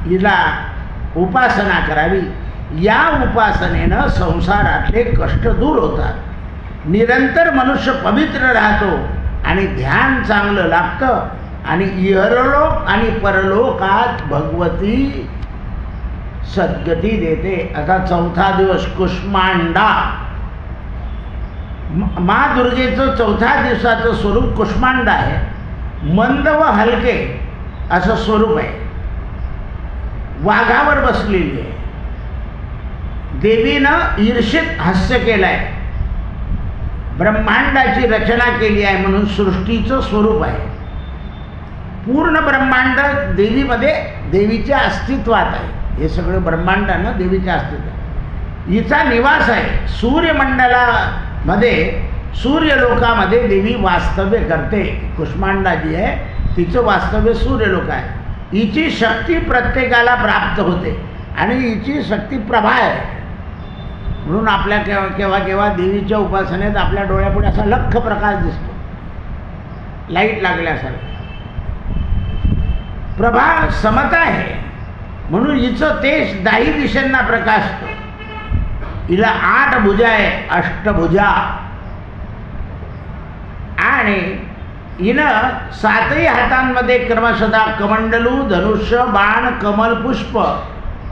हिला उपासना करावी. या उपासनेनं संसारातले कष्ट दूर होतात. निरंतर मनुष्य पवित्र राहतो आणि ध्यान चांगलं लागतं. आणि इहलोक आणि परलोकात भगवती सद्गती देते. आता चौथा दिवस कुष्मांडा. माँ दुर्गेचं चौथ्या दिवसाचं स्वरूप कुष्मांडा आहे. मंद व हलके असं स्वरूप आहे. वाघावर बसलेली आहे. देवीनं ईर्षित हास्य केलं आहे. ब्रह्मांडाची रचना केली आहे म्हणून सृष्टीचं स्वरूप आहे. पूर्ण ब्रह्मांड देवीमध्ये, देवीच्या अस्तित्वात आहे. हे सगळं ब्रह्मांडानं देवीच्या अस्तित्वात हिचा निवास आहे. सूर्यमंडलामध्ये, सूर्यलोकामध्ये देवी वास्तव्य करते. कुष्मांडा जी आहे तिचं वास्तव्य सूर्यलोक आहे. हिची शक्ती प्रत्येकाला प्राप्त होते आणि हिची शक्ती प्रभा आहे. म्हणून आपल्या केव्हा केव्हा देवीच्या उपासनेत आपल्या डोळ्यापुढे असा लख्ख प्रकाश दिसतो, लाईट लागल्यासारखा. प्रभा समता आहे म्हणून हिचं तेज दाही दिशांना प्रकाशतो. हिला 8 भुजा आहे, अष्टभुजा. आणि हिनं 7ही हातांमध्ये क्रमशः कमंडलू, धनुष्य, बाण, कमल, पुष्प,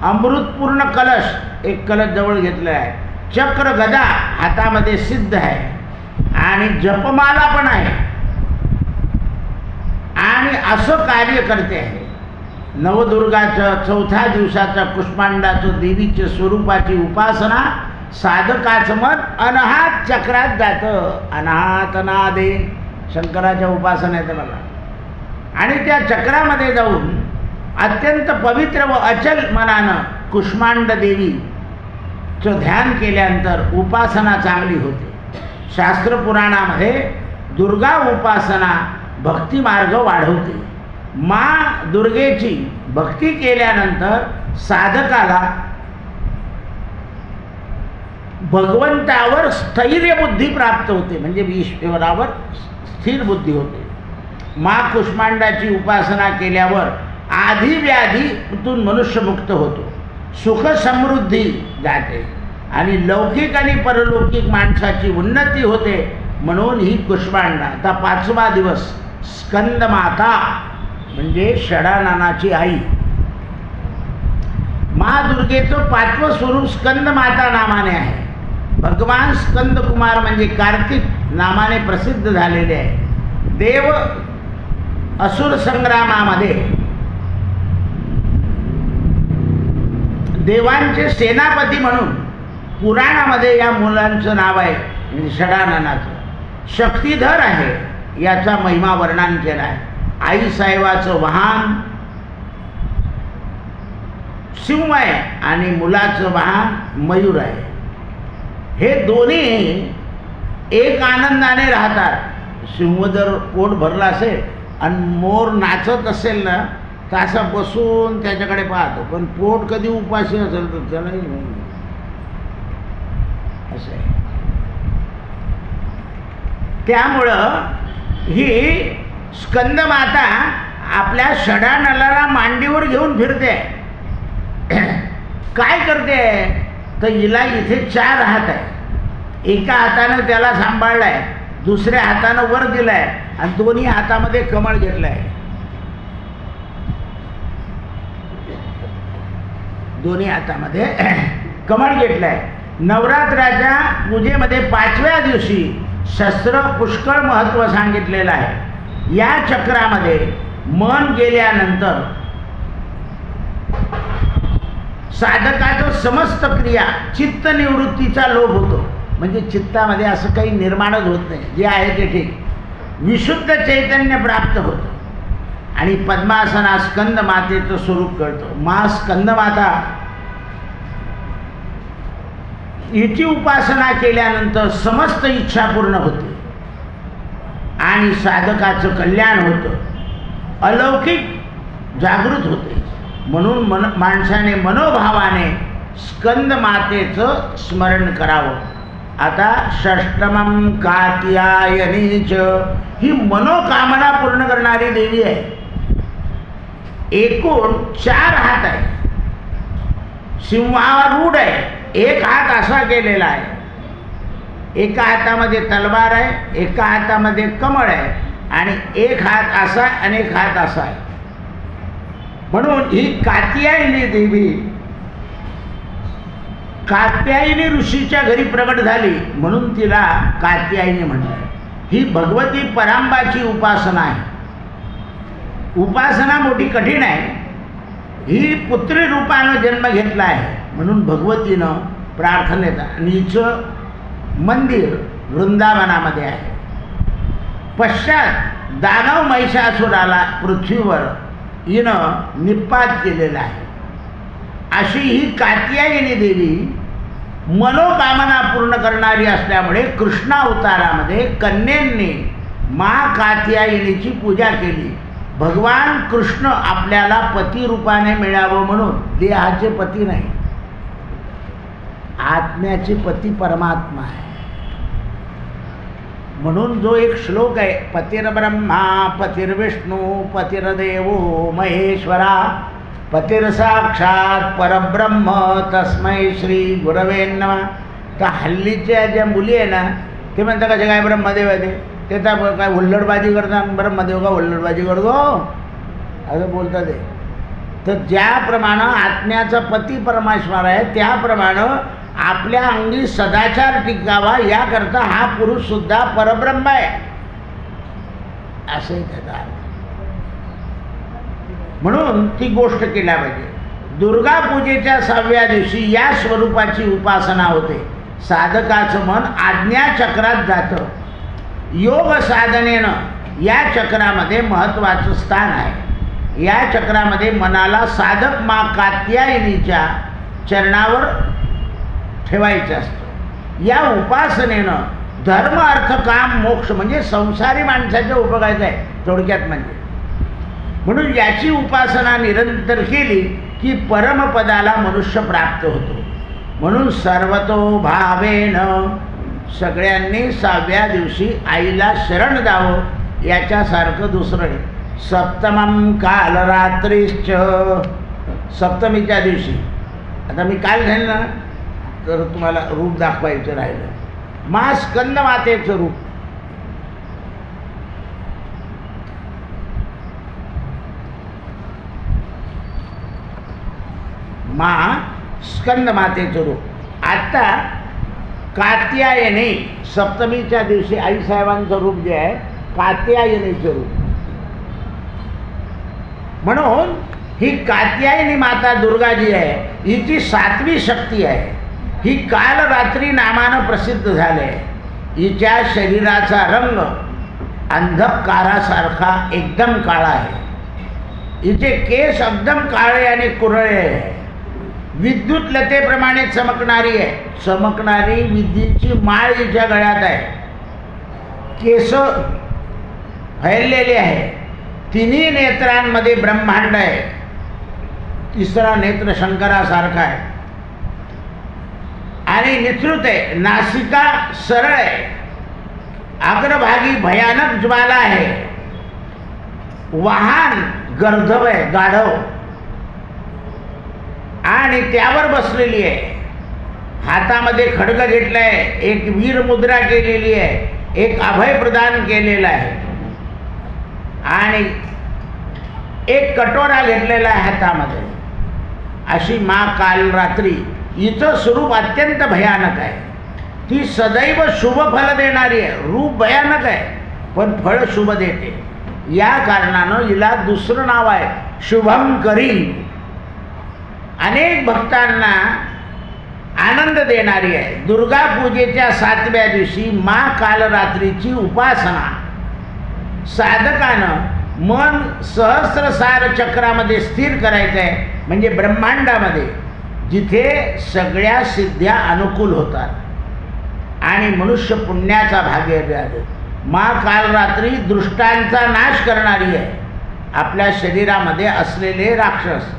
अमृतपूर्ण कलश, एक कलश जवळ घेतला आहे. चक्र, गदा हातामध्ये सिद्ध आहे आणि जपमाला पण आहे. आणि असं कार्य करते आहे. नवदुर्गाचं चौथ्या दिवसाच्या कुष्मांडाचं देवीच्या स्वरूपाची उपासना साधकाचं मन अनाहत चक्रात जातं. अनाहत अनादे शंकराच्या उपासनेत बघा. आणि त्या चक्रामध्ये जाऊन अत्यंत पवित्र व अचल मनानं कुष्मांड देवीचं ध्यान केल्यानंतर उपासना चांगली होते. शास्त्रपुराणामध्ये दुर्गा उपासना भक्तिमार्ग वाढवते. माँ दुर्गेची भक्ती केल्यानंतर साधकाला भगवंतावर स्थैर्य बुद्धी प्राप्त होते, म्हणजे ईश्वरावर स्थिर बुद्धी होते. माँ कुष्मांडाची उपासना केल्यावर आधी व्याधीतून मनुष्य मुक्त होतो. सुख समृद्धी जाते आणि लौकिक आणि परलौकिक माणसाची उन्नती होते. म्हणून ही कुष्मांडा. आता 5वा दिवस स्कंद माता म्हणजे षडाननाची आई. महादुर्गेचं 5वं स्वरूप स्कंद माता नामाने आहे. भगवान स्कंद कुमार म्हणजे कार्तिक नामाने प्रसिद्ध झालेले आहे. देव असुर संग्रामामध्ये देवांचे सेनापती म्हणून पुराणामध्ये या मुलांचं नाव आहे, म्हणजे षडाननाचं. शक्तिधर आहे याचा महिमा वर्णन केला आहे. आई साहेबाचं वाहन सिंह आहे आणि मुलाचं वाहन मयूर आहे. हे दोन्ही एक आनंदाने राहतात. सिंह जर पोट भरला असेल आणि मोर नाचत असेल ना तर असा बसून त्याच्याकडे पाहतो, पण पोट कधी उपाशी असेल तर त्यालाही नाही. असं आहे. त्यामुळं ही स्कंदमाता आपल्या षडानलाला मांडीवर घेऊन फिरते. काय करते तर हिला इथे 4 हात आहे. एका हातानं त्याला सांभाळलाय, दुसऱ्या हातानं वर दिलाय आणि दोन्ही हातामध्ये कमळ घेतलाय. दोन्ही हातामध्ये कमळ घेतलाय. नवरात्राच्या पूजेमध्ये 5व्या दिवशी शस्त्र पुष्कळ महत्त्व सांगितलेलं आहे. या चक्रामध्ये मन गेल्यानंतर साधकाचं समस्त क्रिया चित्त निवृत्तीचा लोभ होतो. म्हणजे चित्तामध्ये असं काही निर्माणच होत नाही, जे आहे ते ठीक. विशुद्ध चैतन्य प्राप्त होतं आणि पद्मासना स्कंद मातेचं स्वरूप कळतं. मा स्कंदमाता हिची उपासना केल्यानंतर समस्त इच्छा पूर्ण होते आणि साधकाचं कल्याण होतं, अलौकिक जागृत होते. म्हणून माणसाने मनोभावाने स्कंद मातेचं स्मरण करावं. आता षष्टमं कात्यायनीच ही मनोकामना पूर्ण करणारी देवी आहे. एकूण 4 हात आहे. सिंहारूढ आहे. एक हात असा केलेला आहे, एका हातामध्ये तलवार आहे, एका हातामध्ये कमळ आहे आणि एक हात असा आणि एक हात असा आहे. म्हणून ही कात्यायनी देवी कात्यायनी ऋषीच्या घरी प्रकट झाली म्हणून तिला कात्यायनी म्हणतात. ही भगवती परांबाची उपासना आहे. उपासना मोठी कठीण आहे. ही पुत्री रूपानं जन्म घेतला आहे म्हणून भगवतीनं प्रार्थनेत. आणि हिचं मंदिर वृंदावनामध्ये आहे. पश्चात दानव महिषासुराला पृथ्वीवर हिनं निपात केलेला आहे. अशी ही कात्यायनी देवी मनोकामना पूर्ण करणारी असल्यामुळे कृष्णावतारामध्ये कन्येंनी मा कात्यायनीची पूजा केली. भगवान कृष्ण आपल्याला पती रूपाने मिळावं म्हणून, देहाचे पती नाही, आत्म्याचे पती परमात्मा आहे. म्हणून जो एक श्लोक आहे, पतिर्ब्रह्मा पतिर्विष्णू पतिर्देवो महेश्वरा पतिर्साक्षात परब्रह्म तस्मै श्री गुरवे नमः. तर हल्लीच्या ज्या मुली आहे ना ते म्हणतात कसे काय ब्रह्मदेव आहे ते तर काय हुल्लडबाजी करतात. ब्रह्मदेव का हुल्लडबाजी करतो असं बोलतात ते. तर ज्याप्रमाणे आत्म्याचा पती परमेश्वर आहे त्याप्रमाणे आपल्या अंगी सदाचार टिकावा याकरता हा पुरुष सुद्धा परब्रह्म आहे असंही त्याचा अर्थ. म्हणून ती गोष्ट केल्या पाहिजे. दुर्गा पूजेच्या 6व्या दिवशी या स्वरूपाची उपासना होते. साधकाचं मन आज्ञाचक्रात जातं. योग साधनेनं या चक्रामध्ये महत्त्वाचं स्थान आहे. या चक्रामध्ये मनाला साधक मा कात्यायनीच्या चरणावर ठेवायचं असतं. या उपासनेनं धर्म अर्थ काम मोक्ष म्हणजे संसारी माणसाच्या उपयोगाचं आहे थोडक्यात म्हणजे. म्हणून याची उपासना निरंतर केली की परमपदाला मनुष्य प्राप्त होतो. म्हणून सर्वतो भावेन सगळ्यांनी 6व्या दिवशी आईला शरण द्यावं. याच्यासारखं दुसरं नाही. सप्तमं कालरात्रीश्च सप्तमीच्या दिवशी, आता मी काल झालं ना तर तुम्हाला रूप दाखवायचं राहिलं. मा स्कंद मातेचं रूप. मा स्कंद मातेचं रूप. आता कात्यायनी सप्तमीच्या दिवशी आईसाहेबांचं रूप जे आहे कात्यायनीचं रूप. म्हणून ही कात्यायनी माता दुर्गा जी आहे हिची 7वी शक्ती आहे. ही काल रात्री नामानं प्रसिद्ध झाले. हिच्या शरीराचा रंग अंधकारासारखा एकदम काळा आहे. हिचे केस एकदम काळे आणि कुरळे आहे. विद्युत लतेप्रमाणे चमकणारी आहे. चमकणारी विद्युतची माळ हिच्या गळ्यात आहे. केस फैललेले आहे. तिन्ही नेत्रांमध्ये ब्रह्मांड आहे. तिसरा नेत्र शंकरासारखा आहे आणि निसृत आहे. नासिका सरळ आहे अग्रभागी भयानक ज्वाला आहे, वाहन गर्धव आहे, गाढव, आणि त्यावर बसलेली आहे. हातामध्ये खड्ग घेतलाय, एक वीर मुद्रा केलेली आहे, एक अभय प्रदान केलेला आहे आणि एक कटोरा घेतलेला आहे हातामध्ये. अशी माँ काल रात्री. हिचं स्वरूप अत्यंत भयानक आहे. ती सदैव शुभ फल देणारी आहे. रूप भयानक आहे पण फळ शुभ देते. या कारणानं हिला दुसरं नाव आहे शुभंकरी. अनेक भक्तांना आनंद देणारी आहे. दुर्गा पूजेच्या 7व्या दिवशी माँ कालरात्रीची उपासना साधकानं मन सहस्रसार चक्रामध्ये स्थिर करायचं आहे, म्हणजे ब्रह्मांडामध्ये, जिथे सगळ्या सिद्ध्या अनुकूल होतात आणि मनुष्य पुण्याचा भाग्य आहे. माँ कालरात्री दृष्टांचा नाश करणारी आहे. आपल्या शरीरामध्ये असलेले राक्षस,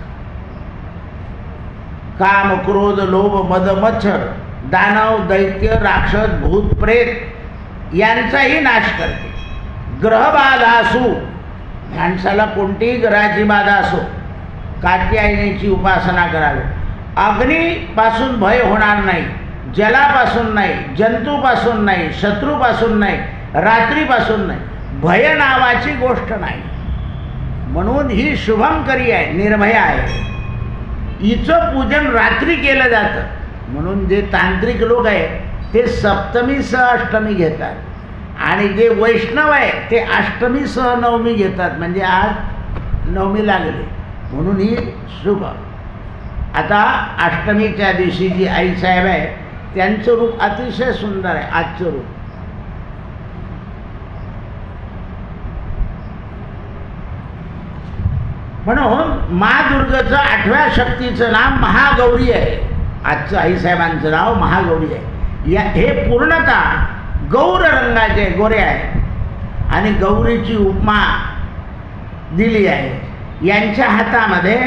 काम क्रोध लोभ मद मच्छर, दानव दैत्य राक्षस भूत प्रेत यांचाही नाश करते. ग्रहबाधा असो, माणसाला कोणतीही ग्रहाची बाधा असो, कात्यायनीची उपासना करावी. अग्नीपासून भय होणार नाही, जलापासून नाही, जंतूपासून नाही, शत्रूपासून नाही, रात्रीपासून नाही. भय नावाची गोष्ट नाही. म्हणून ही शुभंकरी आहे, निर्भय आहे. हिचं पूजन रात्री केलं जातं. म्हणून जे तांत्रिक लोक आहेत ते सप्तमीसह अष्टमी घेतात आणि जे वैष्णव आहे ते अष्टमीसह नवमी घेतात. म्हणजे आज नवमी लागली म्हणून ही शुभ. आता अष्टमीच्या दिवशी जी आईसाहेब आहे त्यांचं रूप अतिशय सुंदर आहे. आजचं रूप म्हणून माँ दुर्गाचं 8व्या शक्तीचं नाव महागौरी आहे. आजचं आईसाहेबांचं नाव महागौरी आहे. हे पूर्णतः गौर रंगाचे गोरे आहे आणि गौरीची उपमा दिली आहे. यांच्या हातामध्ये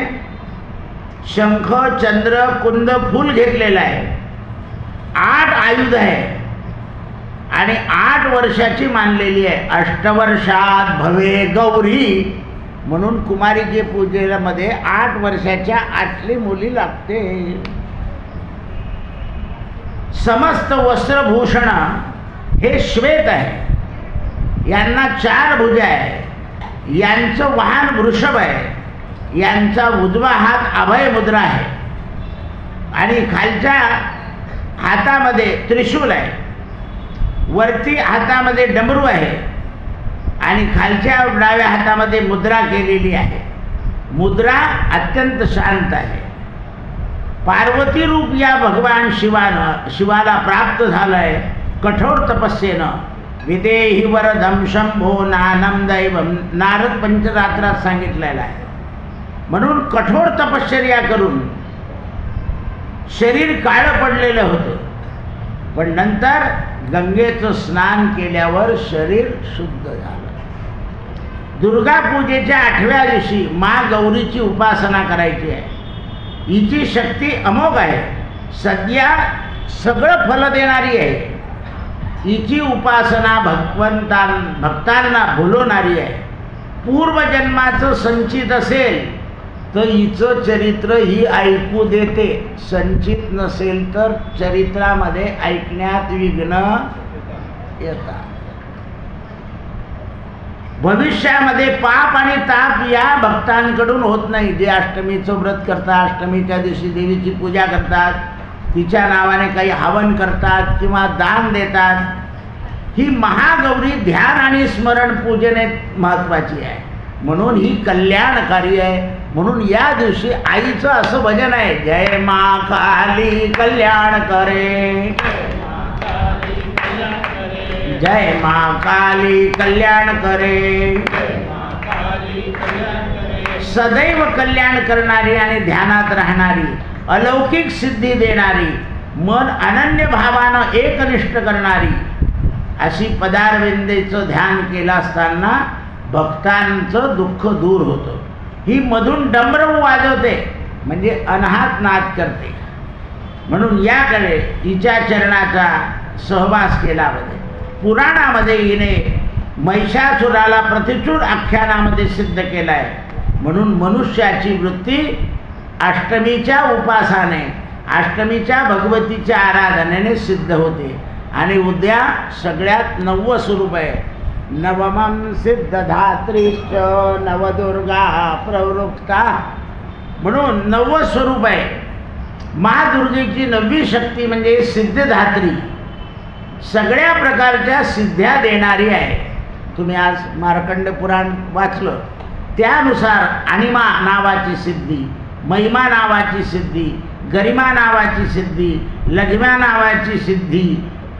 शंख चंद्र कुंद फूल घेतलेलं आहे. 8 आयुध आहे आणि 8 वर्षाची मानलेली आहे. अष्टवर्षात भवे गौरी म्हणून कुमारीके पूजेमध्ये 8 वर्षाच्या आठली मुली लागते. समस्त वस्त्रभूषण हे श्वेत आहे. यांना 4 भुजा आहे. यांचं वाहन वृषभ आहे. यांचा उजवा हात अभय मुद्रा आहे आणि खालच्या हातामध्ये त्रिशूल आहे. वरती हातामध्ये डमरू आहे आणि खालच्या डाव्या हातामध्ये मुद्रा केलेली आहे. मुद्रा अत्यंत शांत आहे. पार्वती रूप या भगवान शिवाला प्राप्त झालं आहे कठोर तपस्येनं. विदेहि वरदं शंभो नानं दैवं, नारद पंचरात्रात सांगितलेलं आहे. म्हणून कठोर तपश्चर्या करून शरीर काळं पडलेलं होतं, पण नंतर गंगेचं स्नान केल्यावर शरीर शुद्ध झालं. दुर्गा पूजेच्या 8व्या दिवशी माँ गौरीची उपासना करायची आहे. हिची शक्ती अमोघ आहे. सध्या सगळं फल देणारी आहे. हिची उपासना भक्तांना भुलवणारी आहे. पूर्वजन्माचं संचित असेल तर हिचं चरित्र ही ऐकू देते. संचित नसेल तर चरित्रामध्ये ऐकण्यात विघ्न येतात. भविष्यामध्ये पाप आणि ताप या भक्तांकडून होत नाही. जे अष्टमीचं व्रत करतात, अष्टमीच्या दिवशी देवीची पूजा करतात, तिच्या नावाने काही हवन करतात किंवा दान देतात, ही महागौरी ध्यान आणि स्मरण पूजने महत्त्वाची आहे. म्हणून ही कल्याणकारी आहे. म्हणून या दिवशी आईचं असं भजन आहे, जय माँ काली कल्याण करे, जय माँ काली कल्याण करे. सदैव कल्याण करणारी आणि ध्यानात राहणारी, अलौकिक सिद्धी देणारी, मन अनन्य भावानं एकनिष्ठ करणारी अशी पदारविंदेचं ध्यान केलं असताना भक्तांचं दुःख दूर होतं. ही मधून डमरू वाजवते म्हणजे अनहात नाद करते. म्हणून याकडे तिच्या चरणाचा सहवास केला पाहिजे. पुराणामध्ये हिने महिषासुराला प्रतिचूर आख्यानामध्ये सिद्ध केला आहे. म्हणून मनुष्याची वृत्ती अष्टमीच्या उपासाने, अष्टमीच्या भगवतीच्या आराधनेने सिद्ध होते. आणि उद्या सगळ्यात नववं स्वरूप आहे. नवमं सिद्धधात्रीश्च नवदुर्गा प्रवृत्ता, म्हणून नववं स्वरूप आहे. महादुर्गेची नववी शक्ती म्हणजे सिद्धधात्री, सगळ्या प्रकारच्या सिद्ध्या देणारी आहे. तुम्ही आज मार्कंड पुराण वाचलं, त्यानुसार अनिमा नावाची सिद्धी, महिमा नावाची सिद्धी, गरिमा नावाची सिद्धी, लघ्म्या नावाची सिद्धी,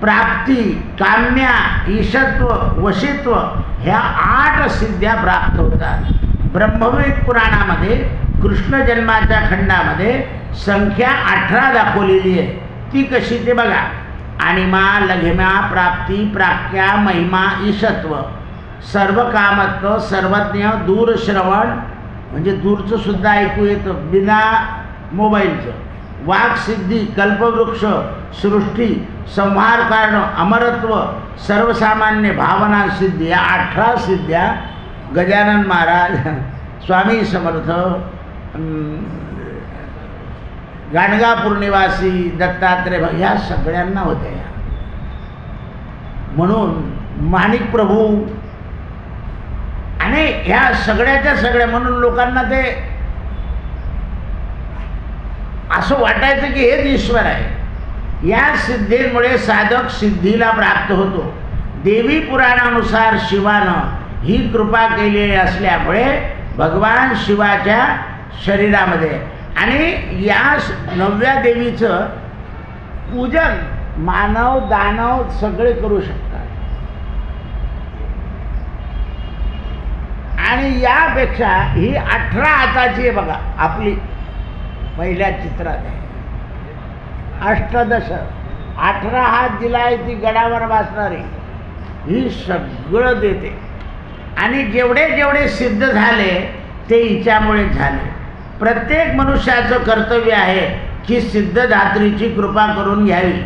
प्राप्ती, काम्या, ईशत्व, वशित्व, ह्या 8 सिद्ध्या प्राप्त होतात. ब्रह्मवेद पुराणामध्ये कृष्ण जन्माच्या खंडामध्ये संख्या 18 दाखवलेली आहे. ती कशी ते बघा. अनिमा, लघ्म्या, प्राप्ती, प्राख्या, महिमा, ईशत्व, सर्व कामत्व, सर्वज्ञ, दूरश्रवण म्हणजे दूरचं सुद्धा ऐकू येतं बिना मोबाईलचं, वाक्सिद्धी, कल्पवृक्ष, सृष्टी, संहार कारण, अमरत्व, सर्वसामान्य, भावना सिद्धी, या 18 सिद्ध्या गजानन महाराज, स्वामी समर्थ, गाणगापूर निवासी दत्तात्रय ह्या सगळ्यांना होत्या. म्हणून माणिक प्रभू आणि ह्या सगळ्याच्या सगळ्या, म्हणून लोकांना ते असं वाटायचं की हेच ईश्वर आहे. या सिद्धीमुळे साधक सिद्धीला प्राप्त होतो. देवी पुराणानुसार शिवानं ही कृपा केलेली असल्यामुळे भगवान शिवाच्या शरीरामध्ये आणि या 9व्या देवीचं पूजन मानव दानव सगळे करू शकतात. आणि यापेक्षा ही 18 हाताची आहे बघा, आपली पहिल्या चित्रात आहे. अष्टदश 18 हात जिला आहे ती गडावर बसणारी, ही सगळं देते. आणि जेवढे जेवढे सिद्ध झाले ते हिच्यामुळे झाले. प्रत्येक मनुष्याचं कर्तव्य आहे की सिद्धधात्रीची कृपा करून घ्यावी,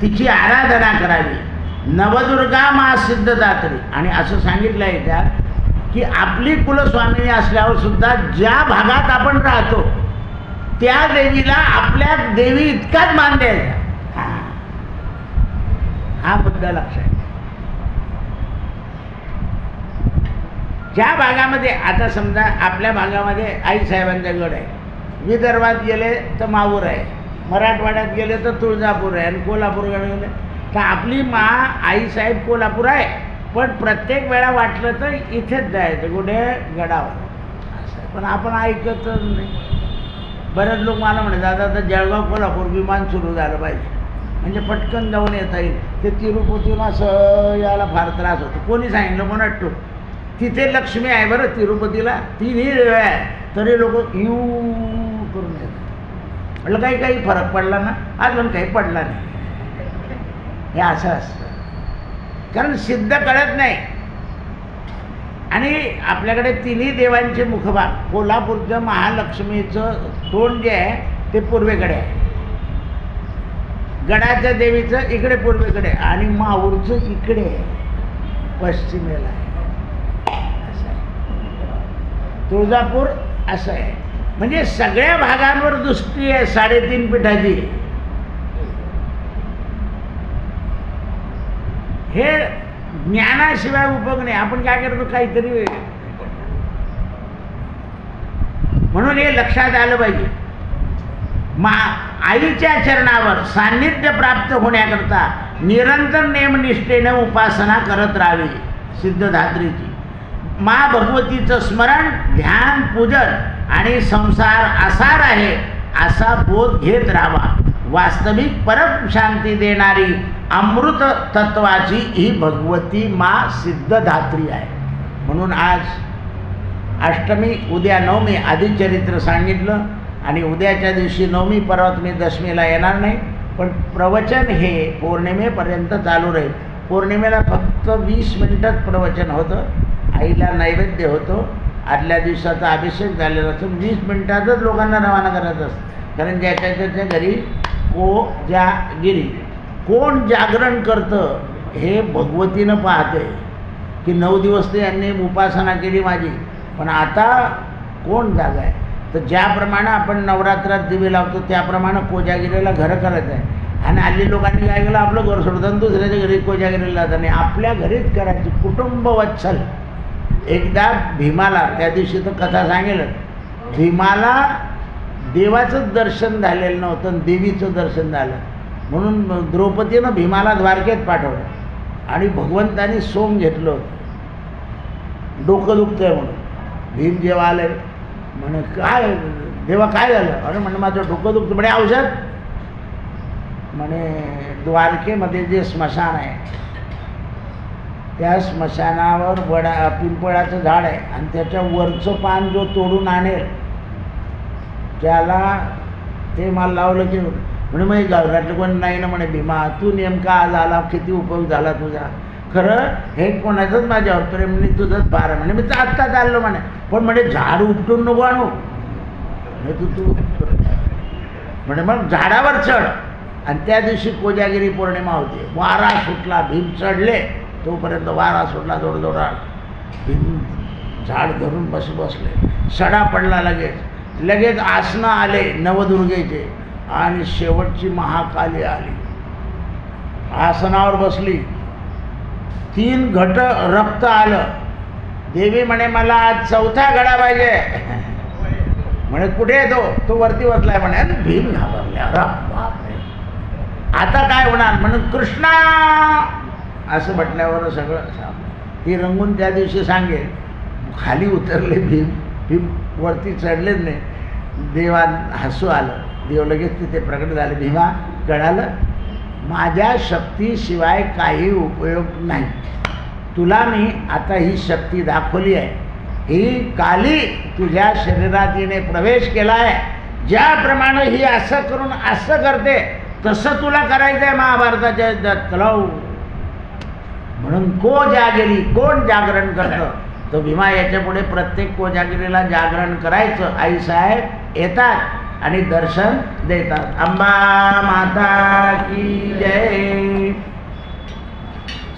तिची आराधना करावी. नवदुर्गा मा सिद्धधात्री. आणि असं सांगितलं आहे त्यात की आपली कुलस्वामिनी असल्यावर सुद्धा ज्या भागात आपण राहतो त्या देवीला आपल्या देवी इतकाच मान द्यायचा. हा मुद्दा लक्षात. ज्या भागामध्ये आता समजा आपल्या भागामध्ये आईसाहेबांचा गड आहे, विदर्भात गेले तर माहूर आहे, मराठवाड्यात गेले तर तुळजापूर आहे, आणि कोल्हापूर गेले तर आपली आईसाहेब कोल्हापूर आहे. पण प्रत्येक वेळा वाटलं तर इथेच जायचं कुठे गडावर असं. पण आपण ऐकतच नाही. बरेच लोक मला म्हणे दादा आता जळगाव कोल्हापूर विमान सुरू झालं पाहिजे म्हणजे पटकन जाऊन येता येईल. ते तिरुपतीला असं यायला फार त्रास होतो. कोणी सांगितलं म्हणतो तिथे लक्ष्मी आहे बरं तिरुपतीला, तिन्ही देव आहे तरी लोक यू करून येतात. म्हटलं काही फरक पडला ना? अजून काही पडला नाही. हे असं असतं कारण सिद्ध कळत नाही. आणि आपल्याकडे तिन्ही देवांचे मुखभाग, कोल्हापूरचं महालक्ष्मीचं तोंड जे आहे ते पूर्वेकडे आहे, गडाच्या देवीचं इकडे पूर्वेकडे, आणि माहूरचं इकडे पश्चिमेला आहे. असं आहे. तुळजापूर असं आहे. म्हणजे सगळ्या भागांवर दृष्टी आहे 3.5 पिठाची. हे ज्ञानाशिवाय उपयोग नाही. आपण काय करतो काहीतरी, म्हणून हे लक्षात आलं पाहिजे. आईच्या चरणावर सान्निध्य प्राप्त होण्याकरता निरंतर नेमनिष्ठेने उपासना करत राहावी सिद्धधात्रीची. माँ भगवतीचं स्मरण, ध्यान, पूजन आणि संसार असार आहे असा बोध घेत राहावा. वास्तविक परम शांती देणारी अमृत तत्वाची ही भगवती माँ सिद्धधात्री आहे. म्हणून आज अष्टमी, उद्या नवमी, आधी चरित्र सांगितलं. आणि उद्याच्या दिवशी नवमी, परवा तुम्ही दशमीला येणार नाही, पण प्रवचन हे पौर्णिमेपर्यंत चालू राहील. पौर्णिमेला फक्त 20 मिनिटात प्रवचन होतं. आईला नैवेद्य होतो. आदल्या दिवसाचा अभिषेक झालेला असतो. 20 मिनिटातच लोकांना रवाना करायचं असतं. कारण ज्याच्या घरी जागिरी, कोण जागरण करतं हे भगवतीनं पाहते की 9 दिवस ते यांनी उपासना केली माझी, पण आता कोण जागा आहे. तर ज्याप्रमाणे आपण नवरात्रात दिवे लावतो त्याप्रमाणे कोजागिरीला घरं करायचं आहे. आणि हल्ली लोकांनी काय केलं, आपलं घर सोडतं दुसऱ्याच्या घरी कोजागिरीला जातं. नाही, आपल्या घरीच करायची. कुटुंब वत्सल. एकदा भीमाला, त्या दिवशी तर कथा सांगेल, भीमाला देवाचं दर्शन झालेलं नव्हतं, देवीचं दर्शन झालं. म्हणून द्रौपदीनं भीमाला द्वारकेत पाठवलं आणि भगवंतानी सोंग घेतलं होतं, डोकं दुखतंय म्हणून. भीम जेव्हा आले म्हणे, काय देवा काय झालं? अरे म्हणे माझं डोकं दुखतं. म्हणे औषध? म्हणे द्वारकेमध्ये जे स्मशान आहे त्या स्मशानावर पिंपळाचं झाड आहे आणि त्याच्या वरचं पान जो तोडून आणेल त्याला ते मला लावलं की म्हणे मग घरातलं कोण नाही ना. म्हणे भीमा तू नेमका आज आला, किती उपयोग झाला तुझा. खरं हे कोणाचंच माझ्यावर प्रेम नाही, तुझंच फार. म्हणे मी तर आत्ता चाललो म्हणे, पण म्हणे झाड उपटून नको आणू म्हणे, तू म्हणे मग झाडावर चढ. आणि त्या दिवशी कोजागिरी पौर्णिमा होती. वारा सुटला, भीम चढले तोपर्यंत वारा सुटला जोरजोरात. भीम झाड धरून बसले. सडा पडला लगेच आसनं आले नवदुर्गेचे आणि शेवटची महाकाली आली, आसनावर बसली. 3 घट रक्त आलं. देवी म्हणे मला आज 4था घडा पाहिजे. म्हणे कुठे आहे तो वरती बसलाय म्हणे. भीम घाबरले, अरे बापरे आता काय होणार. म्हणून कृष्णा असं म्हटल्यावर सगळं ती रंगून त्या दिवशी सांगेल. खाली उतरले भीम वरती चढलेच नाही. देवा हसू आलं. देव लगेच तिथे प्रकट झाले. भीमा कळालं माझ्या शक्तीशिवाय काही उपयोग नाही. तुला मी आता ही शक्ती दाखवली आहे. ही काली तुझ्या शरीरात हिने प्रवेश केला आहे. ज्याप्रमाणे ही असं करून असं करते तसं तुला करायचं आहे महाभारताच्या युद्धात. चलाव म्हणून कोजागिरी कोण जागरण करतं. तो भीमा याच्या पुढे प्रत्येक कोजागिरीला जागरण करायचं. आईसाहेब येतात आणि दर्शन देतात. अंबा माता की जय.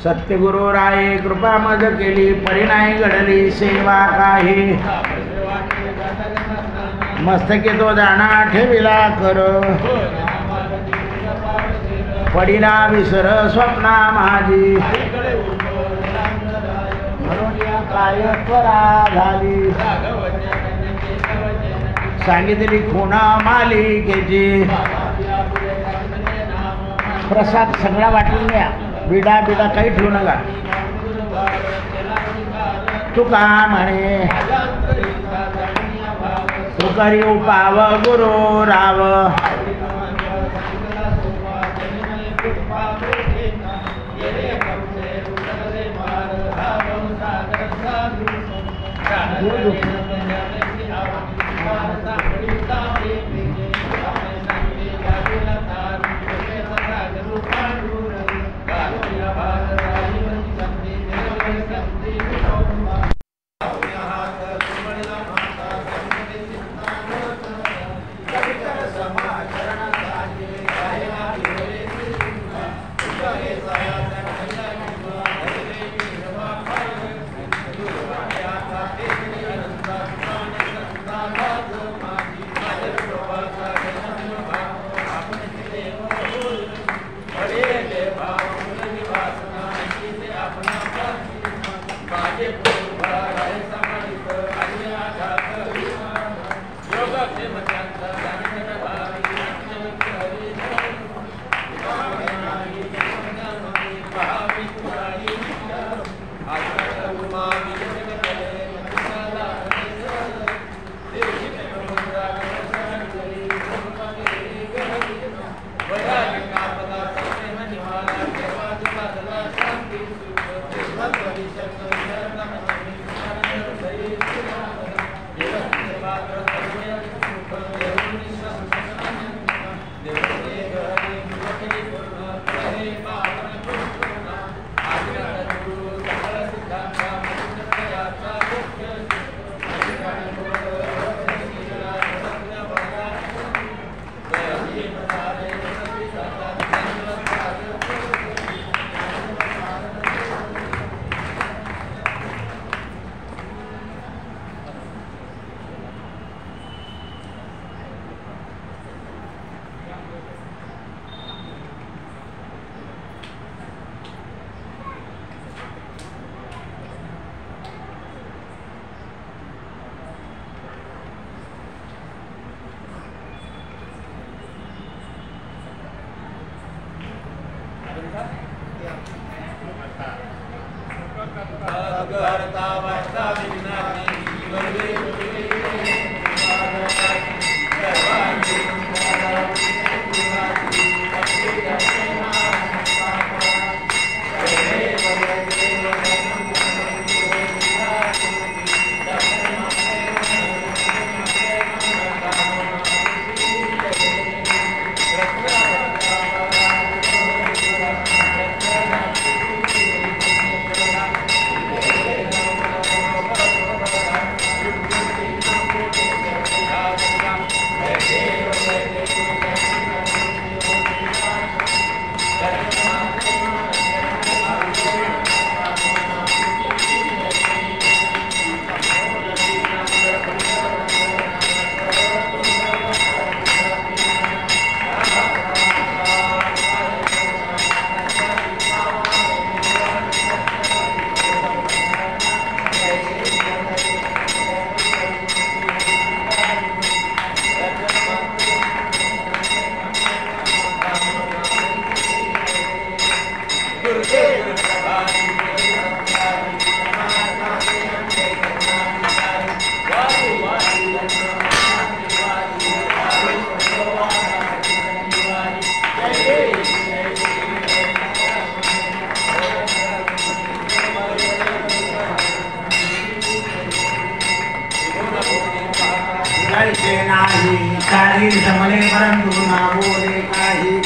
सत्यगुरु राये कृपा मज केली, परिणाय घडली सेवा काही. मस्तकी तो दाणा ठेविला कर, पडिना विसर स्वप्ना माझी. म्हणून या काय त्वरा झाली, सांगितली खुणा मालिकेची. प्रसाद सगळा वाटून द्या, बिडा काही ठेवू नका. तुका म्हणे तुकरी उपाव गुरु राव, जैसे नाही काही जमले परंतु ना बोले काही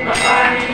भवानी